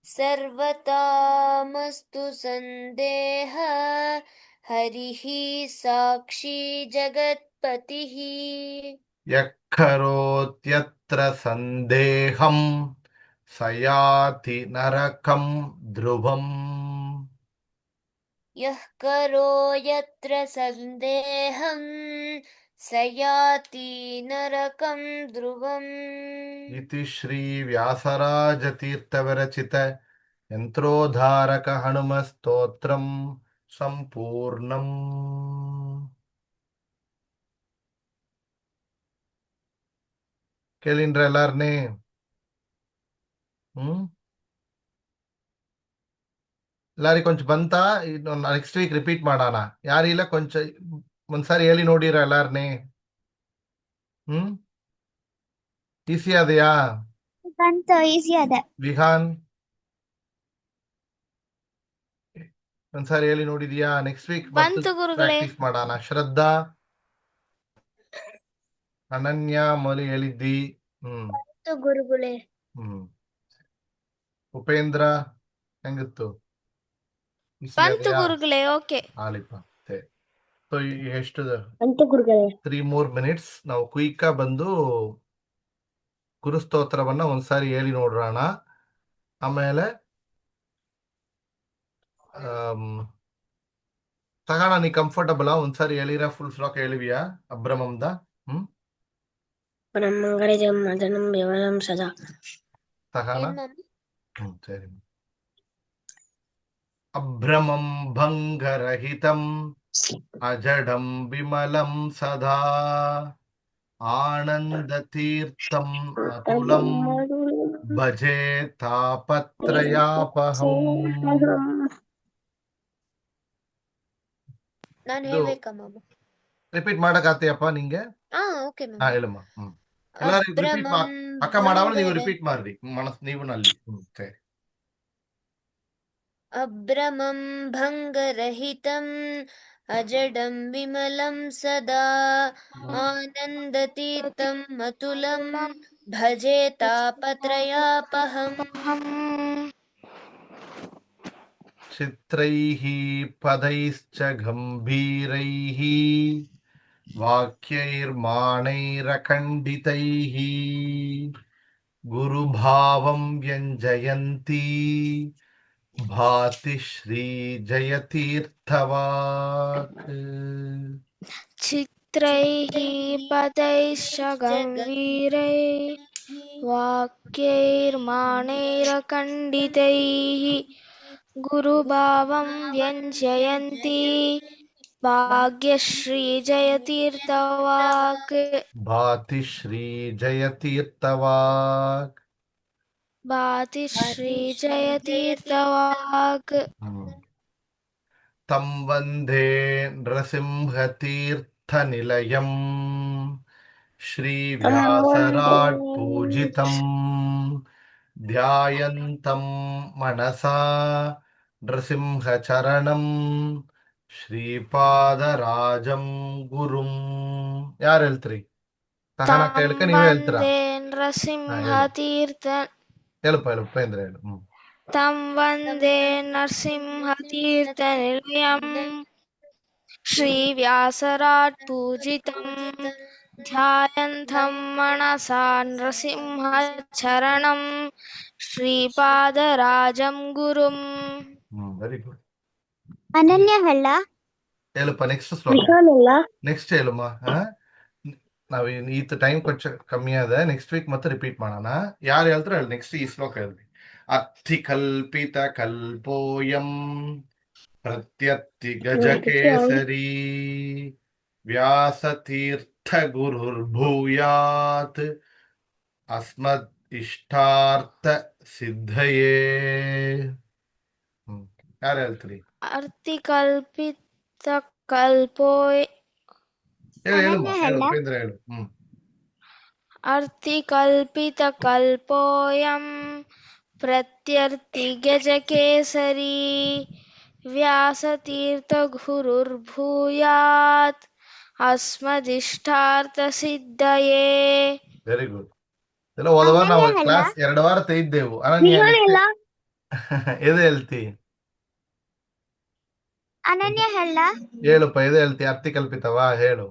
सर्वतामस्तु सन्देह हरिः साक्षी जगत्पतिः यः करोत्यत्र सन्देहम् स याति नरकं ध्रुवम् यः करो यत्र सन्देहं स याति नरकं ध्रुवम् इति श्रीव्यासराजतीर्थविरचित यन्त्रोद्धारक हनुमस्तोत्रम् सम्पूर्णम् ಕೇಳಿನ್ರ ಎಲ್ಲಾರ್ನೇ ಎಲ್ಲಾರಿಗೆ ಕೊಂಚ ಬಂತಾ ನೆಕ್ಸ್ಟ್ ವೀಕ್ ರಿಪೀಟ್ ಮಾಡೋಣ ಯಾರಿಲ್ಲ ಕೊಂಚ ಒಂದ್ಸಾರಿ ಹೇಳಿ ನೋಡಿರ ಎಲ್ಲಾರ್ನೇ ಈಸಿ ಅದೆಯಾ ಬಂತು ಈಸಿ ಅದ. ವಿಹಾನ್ ಒಂದ್ಸಾರಿ ಹೇಳಿ ನೋಡಿದ್ಯಾ ನೆಕ್ಸ್ಟ್ ವೀಕ್ ಬಂತು ಗುರುಗಳೇ. ಪ್ರಾಕ್ಟೀಸ್ ಮಾಡೋಣ. ಶ್ರದ್ಧಾ ಅನನ್ಯ ಮೊಲಿ ಹೇಳಿದ್ದಿ. ಬಂತು ಗುರುಗಳೇ. ಉಪೇಂದ್ರ ಹೆಂಗಿತ್ತು? ಬಂತು ಗುರುಗಳೇ. ಓಕೆ. ಆಲಿಪ ಸೊ ಎಷ್ಟು ಬಂತು ಗುರುಗಳೇ. 3 ಮಿನಿಟ್ಸ್ ನಾವು ಕ್ವಿಕ್ ಬಂದು ಗುರುಸ್ತೋತ್ರವನ್ನ ಒಂದ್ಸಾರಿ ಹೇಳಿ ನೋಡ್ರೋಣ. ಆಮೇಲೆ ತಗೋಣ. ನೀ ಕಂಫರ್ಟಬಲ್ ಒಂದ್ಸಾರಿ ಹೇಳಿರ ಫುಲ್ ಸ್ಟಾಕ್ ಹೇಳಿವಿಯಾ ಅಬ್ರಮಂದ? ಸದಾ ತಗೋಣ. ಸರಿ. ಅಭ್ರಮಂ ಭಂಗರಹಿತಂ ಅಜಡಂ ವಿಮಲಂ ಸದಾ ಆನಂದತೀರ್ಥಂ ಅತುಲಂ ಭಜೆ ತಾಪತ್ರಯಾಪಹಂ. ನಾನು ಹೇಳ್ಬೇಕಾ ಮಾಮ? ರಿಪೀಟ್ ಮಾಡಕಾತೆಯಪ್ಪ ನಿಂಗೆ? ಓಕೆ ಹಾ ಹೇಳಮ್ಮ. ಎಲ್ಲರಿಗೂ ರಿಪೀಟ್ ಅಕ್ಕ ಮಾಡಾವಳ ನೀವು ರಿಪೀಟ್ ಮಾಡ್ರಿ ನೀವು ನಲ್ಲಿ. ಸರಿ. ಅಭ್ರಮಂ ಭಂಗರಹಿತಂ ಅಜಡಂ ವಿಮಲಂ ಸದಾ ಆನಂದತೀರ್ಥಂ ಅತುಲಂ ಭಜೆ ತಾಪತ್ರಯಾಪಹಂ. ಚಿತ್ರೈಃ ಪದೈಶ್ಚ ಗಂಭೀರೈಃ ವಾಕ್ಯೈರ್ಮಾಣೈರಖಂಡಿತೈಃ ಗುರುಭಾವಂ ವ್ಯಂಜಯಂತಿ ಭಾತಿ ಶ್ರೀ ಜಯತೀರ್ಥವಾಕ್. ಚಿತ್ರೈಃ ಪದೈಶ್ಚ ಗಂಭೀರೈಃ ವಾಕ್ಯೈರ್ಮಾಣೈರಖಂಡಿತೈಃ ಗುರುಭಾವಂ ವ್ಯಂಜಯಂತಿ ಭಾಗ್ಯಶ್ರೀ ಜಯತೀರ್ಥವಾಕ್. ಭಾತಿ ಶ್ರೀ ಜಯತೀರ್ಥವಾಕ್. ಭಾತಿ ಶ್ರೀ ಜಯತೀರ್ಥವಾಕ್. ತಂ ವಂದೇ ನೃಸಿಂಹತೀರ್ಥನಿಲಯಂ ಶ್ರೀವ್ಯಾಸರಾಟ್ ಪೂಜಿತಂ ಧ್ಯಾಯಂತಂ ಮನಸಾ ನೃಸಿಂಹಚರಣಂ ಶ್ರೀಪಾದರಾಜಂ ಗುರುಂ. ಯಾರು ಹೇಳ್ತೀರಿ? ಸಹನ ಕೇಳಕ ನೀವೇ ಹೇಳ್ತೀರಾ? ನರಸಿಂಹತೀರ್ಥ ಹೇಳಪ್ಪ ಉಪೇಂದ್ರ ಹೇಳು. तं वन्दे नरसिंहतीर्थनिलयं श्रीव्यासराट् पूजितं ध्यायन्तं मनसा नृसिंहचरणं श्रीपादराजं गुरुम्. Very good. ಅನನ್ಯ ಹಳ್ಳ ಹೇಳಪ್ಪ ನೆಕ್ಸ್ಟ್ ಶ್ಲೋಕ. ನೆಕ್ಸ್ಟ್ ಹೇಳಮ್ಮ. ನಾವು ಈತ ಟೈಮ್ ಕೊಂಚ ಕಮ್ಮಿ ಅದ, ನೆಕ್ಸ್ಟ್ ವೀಕ್ ಮತ್ತೆ ರಿಪೀಟ್ ಮಾಡೋಣ. ಯಾರು ಹೇಳ್ತಾರೆ ಹೇಳಿ, ನೆಕ್ಸ್ಟ್ ಈ ಶ್ಲೋಕ ಹೇಳ್ರಿ. ಅರ್ಥಿ ಕಲ್ಪಿತ ಕಲ್ಪೋಯಂ ಪ್ರತ್ಯರ್ಥಿ ಗಜಕೇಸರಿ ವ್ಯಾಸತೀರ್ಥ ಗುರುರ್ಭೂಯಾತ್ ಅಸ್ಮದ್ ಇಷ್ಟಾರ್ಥ ಸಿದ್ಧಯೇ. ಯಾರು ಹೇಳ್ತೀರಿ? ಅರ್ಥಿಕಲ್ಪಿತಕಲ್ಪೋಯ್ ಹೇಳು ಅನನ್ಯ ಹೇಳು ಹಳ್ಳ ಉಪೇಂದ್ರ ಹೇಳು. ಅರ್ಥಿಕಲ್ಪಿತಕಲ್ಪೋऽಯಂ ಪ್ರತ್ಯರ್ಥಿಗಜಕೇಸರಿ ವ್ಯಾಸತೀರ್ಥಗುರುರ್ಭೂಯಾತ್ ಅಸ್ಮದಿಷ್ಟಾರ್ಥಸಿದ್ಧಯೇ. Very good. ಎಲ್ಲ ಹೋದವಾರ ನಾವು ಅನನ್ಯ ಹಳ್ಳ ಕ್ಲಾಸ್ 2 ವಾರ ತೆಗೆದಿದ್ದೆವು. ಅನನ್ಯ next ಎದು ಹೇಳ್ತಿ? ಅನನ್ಯ ಹಳ್ಳ ಹೇಳುಪ್ಪ, ಎದು ಹೇಳ್ತಿ? ಅರ್ಥಿ ಕಲ್ಪಿತವಾ ಹೇಳು.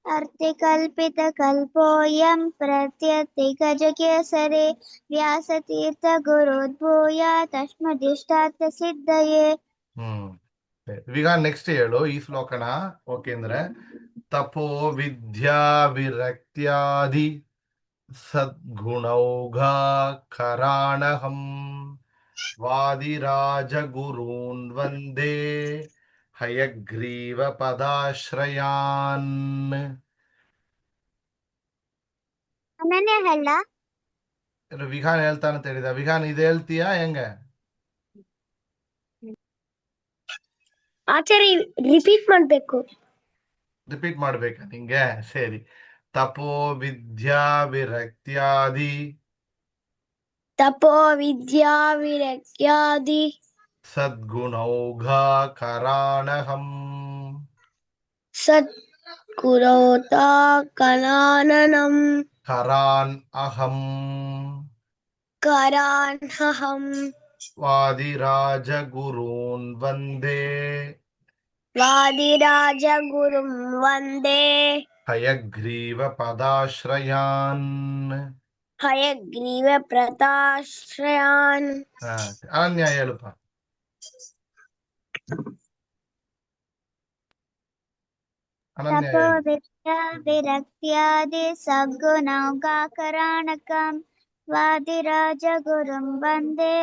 ಅರ್ಥಿಕಲ್ಪಿತ ಕಲ್ಪೋಯಂ ಪ್ರತ್ಯರ್ಥಿ ಗಜಕೇಸರಿ ವ್ಯಾಸತೀರ್ಥ ಗುರುರ್ಭೂಯ ತಸ್ಮದಿಷ್ಟಾರ್ಥ ಸಿದ್ಧಯೇ. ಈಗ ನೆಕ್ಸ್ಟ್ ಹೇಳು ಈ ಶ್ಲೋಕನ. ಓಕೆ ಅಂದ್ರೆ ತಪೋ ವಿದ್ಯಾ ವಿರಕ್ತ್ಯಾದಿ ಸದ್ಗುಣೌಘಾ ಕರಾಣಹಂ ವಾದಿರಾಜ ಗುರೂನ್ ವಂದೇ ಹಯಗ್ರೀವ ಪದಾಶ್ರಯಾನ್. ಅನನ್ಯ ಹಳ್ಳ ವಿಹಾನ್ ಹೇಳ್ತಾನಂತ ಹೇಳಿದ. ವಿಹಾನ್ ಇದು ಹೇಳ್ತೀಯಾ ಹೆಂಗೆ? ಆಚಾರ್ಯ ರಿಪೀಟ್ ಮಾಡ್ಬೇಕು. ರಿಪೀಟ್ ಮಾಡ್ಬೇಕಾ ನಿಂಗೆ? ಸರಿ. ತಪೋ ವಿದ್ಯಾ ವಿರಕ್ತ್ಯಾದಿ ತಪೋ ವಿದ್ಯಾ ವಿರಕ್ತ್ಯಾದಿ ಸದ್ಗುಣೌಘಾ ಕರಾಣಹಂ ಸತ್ಕುರೋತ ಕಲಾನನಂ ಕರಾನ್ ಅಹಂ ಕರಾನ್ಹಂ ವಾದಿರಾಜ ಗುರೂನ್ ವಂದೇ ವಾದಿರಾಜ ಗುರುಂ ವಂದೇ ಹಯಗ್ರೀವ ಪದಾಶ್ರಯಾನ್. ಹಯಗ್ರೀವ ಪ್ರತಾಶ್ರಯಾನ್. ಅನನ್ಯ ಹೇಳುಪ್ಪ. ಅನನ್ಯ ತಪೋ ಹೇಳು. ವಿದ್ಯಾ ವಿರಕ್ತ್ಯಾದಿ ಸದ್ಗುಣೌಘಾಕರಾಣಕಂ ವಾದಿರಾಜ ಗುರುಂ ವಂದೇ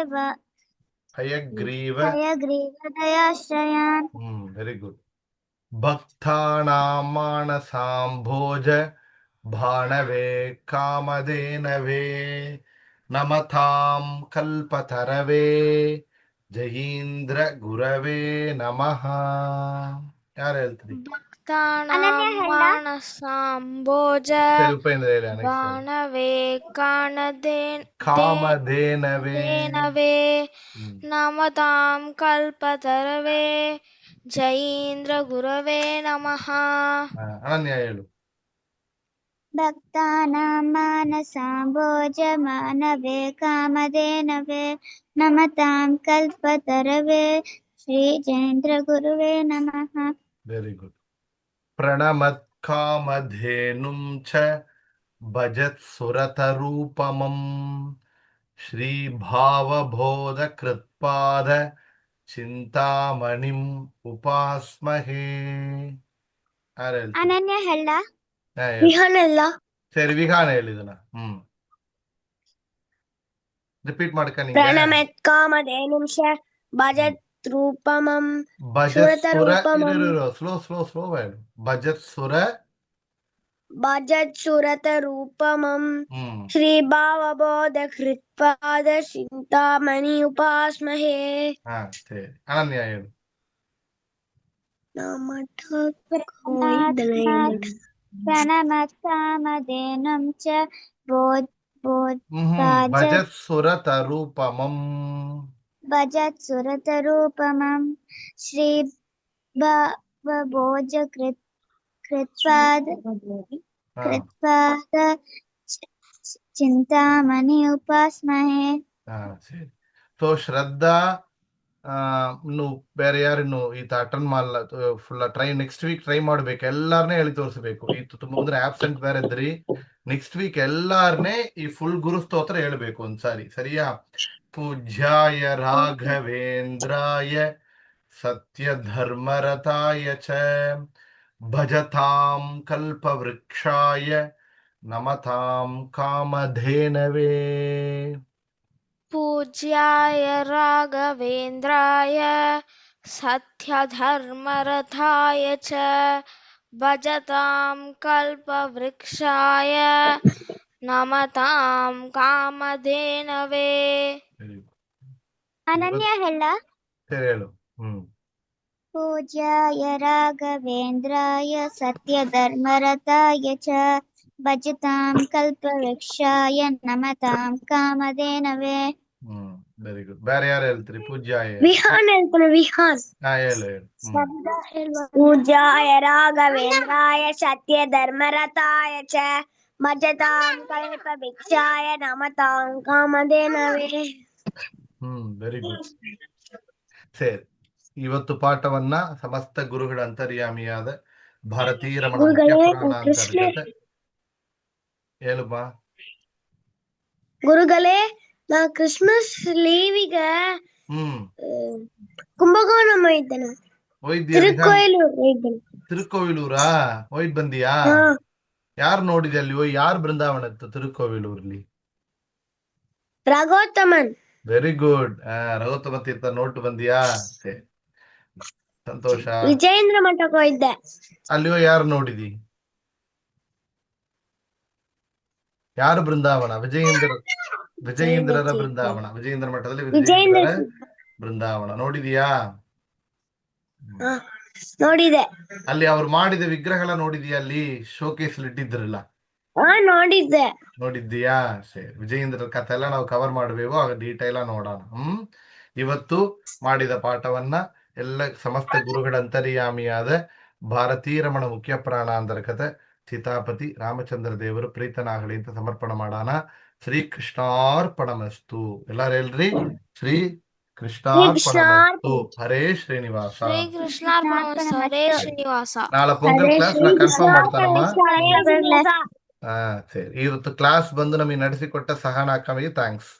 ಹಯಗ್ರೀವ ಹಯಗ್ರೀವ ದಯಾಶ್ರಯಾನ್. Very good. ಭಕ್ತಾನಾಂ ಮಾನಸಾಂಭೋಜ ಭಾಣವೇ ಕಾಮಧೇನವೇ ನಮತಾಂ ಕಲ್ಪತರವೇ ಜಯೀಂದ್ರ ಗುರವೇ ನಮಃ. ಯಾರು ಹೇಳ್ತೀರಿ? ಭಕ್ತಾನಾಂ ಅನನ್ಯ ಹಳ್ಳ ಮಾನಸಾಂಬೋಜ ಸರಿ, ಉಪೇಂದ್ರ ಹೇಳಿ. next ಹೇಳಿ. ಬಾಣವೇ ಕಾಮಧೇನವೇ ಕಾಣದೇನವೇ ನಮತಾಂ ಕಲ್ಪತರವೇ ಜಯೀಂದ್ರ ಗುರವೇ ನಮಃ. ಅನನ್ಯ ಹೇಳು. ಭಕ್ತಾನಾಂ ಮಾನಸಾಂಬೋಜ ಮಾನವೇ ಕಾಮಧೇನವೇ ನಮತಾಂ ಕಲ್ಪತರವೇ ಶ್ರೀ ಜಯೇಂದ್ರ ಗುರುವೇ ನಮಃ. Very good. ಪ್ರಣಮತ್ ಕಾಮಧೇನುಂ ಚ ಭಜತ್ ಸುರತರೂಪಮಂ ಶ್ರೀ ಭಾವಬೋಧ ಕೃತ್ಪಾದ ಚಿಂತಾಮಣಿಂ ಉಪಾಸ್ಮಹೇ. ಯಾರು ಹೇಳ್ತೀರಿ? ಅನನ್ಯ ಹಳ್ಳ ಹೇಳು. ವಿಹಾನ್ ಹಳ್ಳ ಸರಿ, ವಿಹಾನ ಹೇಳಿದನ. ರಿಪೀಟ್ ಮಾಡ್ಕ ನಿಂಗೆ. ಪ್ರಣಮತ್ ಕಾಮಧೇನುಂ ಚ ಭಜತ್ ರೂಪಮಂ ಭಜತ್ ಸುರ ಸುರತರೂಪಮಂ ಸ್ಲೋ ಸ್ಲೋ ಸ್ಲೋ ಹೇಳು. ಭಜತ್ ಸುರ ಭಜತ್ ಸುರತರೂಪಮಂ ಶ್ರೀ ಭಾವಬೋಧ ಕೃತ್ಪಾದ ಚಿಂತಾಮಣಿ ಉಪಾಸ್ಮಹೇ. ಸರಿ. ಅನನ್ಯ ಹೇಳು. ಪ್ರಣಮತ್ ಕಾಮಧೇನುಂ ಚ ಭಜತ್ ಸುರತರೂಪಮಂ ಭಜತ್ ಸುರತರೂಪಮಂ ಶ್ರೀ ಭವಭೋಜ ಕೃತ್ಪಾದ ಚಿಂತಾಮಣಿ ಉಪಾಸ್ಮಹೇ. ಸರಿ. ಸೊ ಶ್ರದ್ಧಾ ಇನ್ನು ಬೇರೆ ಯಾರು ಇನ್ನು ಈತ ಅಟೆಂಡ್ ಮಾಡಲ್ಲ full try next week try ಮಾಡ್ಬೇಕು, ಎಲ್ಲಾರನ್ನೇ ಹೇಳಿ ತೋರಿಸ್ಬೇಕು. ಈತ ತುಂಬಾ ಅಂದ್ರೆ ಆಬ್ಸೆಂಟ್ ಬೇರೆ ಇದ್ರಿ, ನೆಕ್ಸ್ಟ್ ವೀಕ್ ಎಲ್ಲಾರನ್ನೇ ಈ ಫುಲ್ ಗುರು ಸ್ತೋತ್ರ ಹೇಳ್ಬೇಕು ಒಂದ್ಸಾರಿ, ಸರಿಯಾ? ಪೂಜ್ಯಾಯ ರಾಘವೇಂದ್ರಾಯ ಸತ್ಯ ಧರ್ಮರತಾಯ ಚ ಭಜತಾಂ ಕಲ್ಪವೃಕ್ಷಾಯ ನಮತಾಂ ಕಾಮಧೇನವೇ. पूज्याय राघवेन्द्राय सत्यधर्मरथाय च भजतां कल्पवृक्षाय नमतां कामधेनवे. ಅನನ್ಯ ಹೇಳ. ಸರಿ ಹೇಳು. ಪೂಜ್ಯಾಯ ರಾಘವೇಂದ್ರಾಯ ಸತ್ಯಧರ್ಮರತಾಯ ಚ ಭಜತಾಂ ಕಲ್ಪವೃಕ್ಷಾಯ ನಮತಾಂ ಕಾಮಧೇನವೇ. Very good. ಬೇರೆ ಯಾರು ಹೇಳ್ತೀರಿ? ಪೂಜ್ಯಾಯ. ವಿಹಾನ್ ಹೇಳ್ತಾನೆ, ವಿಹಾನ್. ಹೇಳು ಹೇಳು. ಪೂಜ್ಯಾಯ ರಾಘವೇಂದ್ರಾಯ ಸತ್ಯಧರ್ಮರತಾಯ ಚ ಭಜತಾಂ ಕಲ್ಪವೃಕ್ಷಾಯ ನಮತಾಂ ಕಾಮಧೇನವೇ. Very good. ಸರಿ, ಇವತ್ತು ಪಾಠವನ್ನ ಸಮಸ್ತ ಗುರುಗಳ ಅಂತರ್ಯಾಮಿಯಾದ ಭಾರತೀ ರಮಣ ಮುಖ್ಯಪ್ರಾಣ ಅಂತರ್ಗತ ಹೇಳುಮ್ಮ. ಗುರುಗಳೇ, ನಾ ಕ್ರಿಸ್ಮಸ್ ಲೀವಿಗೆ ಕುಂಭಕೋಣಂ ಇದ್ದೇನೆ, ತಿರುಕೋವಿಲೂರಾ ಹೋಯ್ತು ಬಂದಿಯಾ? ಯಾರು ನೋಡಿದೆ ಅಲ್ಲಿ ಹೋಗಿ? ಯಾರು ಬೃಂದಾವನ ಇತ್ತು ತಿರುಕೋವಿಲೂರ್ಲಿ? ರಘೋತ್ತಮನ್. Very good. ರಘೋತ್ತಮ ತೀರ್ಥ ನೋಟು ಬಂದಿಯಾ? ಸರಿ, ಸಂತೋಷ. ವಿಜಯೇಂದ್ರ ಮಠಕ್ಕೆ ಹೋಗಿದ್ದೆ, ಅಲ್ಲಿ ಹೋಗಿ ಯಾರು ನೋಡಿದಿ? ಯಾರು ಬೃಂದಾವನ? ವಿಜಯೇಂದ್ರರ ಬೃಂದಾವನ, ವಿಜಯೇಂದ್ರ ಮಠದಲ್ಲಿ ವಿಜಯೇಂದ್ರರ ಬೃಂದಾವನ ನೋಡಿದೀಯಾ? ನೋಡಿದೆ. ಅಲ್ಲಿ ಅವ್ರು ಮಾಡಿದ ವಿಗ್ರಹಗಳ ನೋಡಿದೀಯಾ? ಅಲ್ಲಿ ಶೋಕೇಸ್ ಇಟ್ಟಿದ್ರಲ್ಲ, ನೋಡಿದ್ದೆ. ನೋಡಿದ್ದೀಯಾ? ಸರಿ, ವಿಜಯೇಂದ್ರ ಕಥೆ ಎಲ್ಲ ನಾವು ಕವರ್ ಮಾಡಬೇಕು, ಆಗ ಡೀಟೈಲ್ ನೋಡೋಣ. ಇವತ್ತು ಮಾಡಿದ ಪಾಠವನ್ನ ಎಲ್ಲ ಸಮಸ್ತ ಗುರುಗಳ ಅಂತರ್ಯಾಮಿಯಾದ ಭಾರತೀ ರಮಣ ಮುಖ್ಯ ಪ್ರಾಣ ಅಂತರ್ಗತ ಸೀತಾಪತಿ ರಾಮಚಂದ್ರ ದೇವರು ಪ್ರೀತನಾಗಲಿ ಅಂತ ಸಮರ್ಪಣೆ ಮಾಡೋಣ. ಶ್ರೀ ಕೃಷ್ಣಾರ್ಪಣಮಸ್ತು. ಎಲ್ಲಾರು ಹೇಳ್ರಿ, ಶ್ರೀ ಕೃಷ್ಣಾರ್ಪಣಮಸ್ತು. ಹರೇ ಶ್ರೀನಿವಾಸ. ಶ್ರೀ ಕೃಷ್ಣಾರ್ಪಣಮಸ್ತು. ಹರೇ ಶ್ರೀನಿವಾಸ. ನಾಳೆ ಪೊಂಗಲ್ ಕ್ಲಾಸ್ ನಾ ಕನ್ಫರ್ಮ್ ಮಾಡ್ತಾನಮ್ಮ. ಸರಿ, ಇವತ್ತು ಕ್ಲಾಸ್ ಬಂದು ನಮಗೆ ನಡೆಸಿಕೊಟ್ಟ ಸಹನಾ ಅಕ್ಕಮಿಗೆ ಥ್ಯಾಂಕ್ಸ್.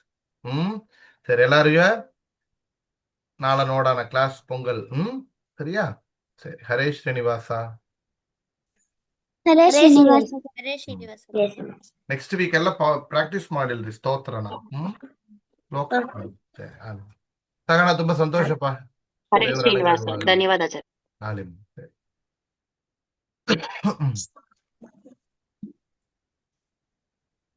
ಸರಿ, ಎಲ್ಲಾರಿಗೂ ನಾಳೆ ನೋಡೋಣ ಕ್ಲಾಸ್ ಪೊಂಗಲ್. ಸರಿಯಾ? ಸರಿ, ಹರೇ ಶ್ರೀನಿವಾಸ. ಹರೇ ಶ್ರೀನಿವಾಸ. ಹರೇ ಶ್ರೀನಿವಾಸ. ನೆಕ್ಸ್ಟ್ ವೀಕ್ ಎಲ್ಲ ಪ್ರಾಕ್ಟೀಸ್ ಮಾಡಿಲ್ರಿ ಸ್ತೋತ್ರನ. ಸಹನಾ ತುಂಬಾ ಸಂತೋಷಪ್ಪ. ಹರೇ ಶ್ರೀನಿವಾಸ. ಧನ್ಯವಾದ ಸರ್. ಆಲಿಮ್.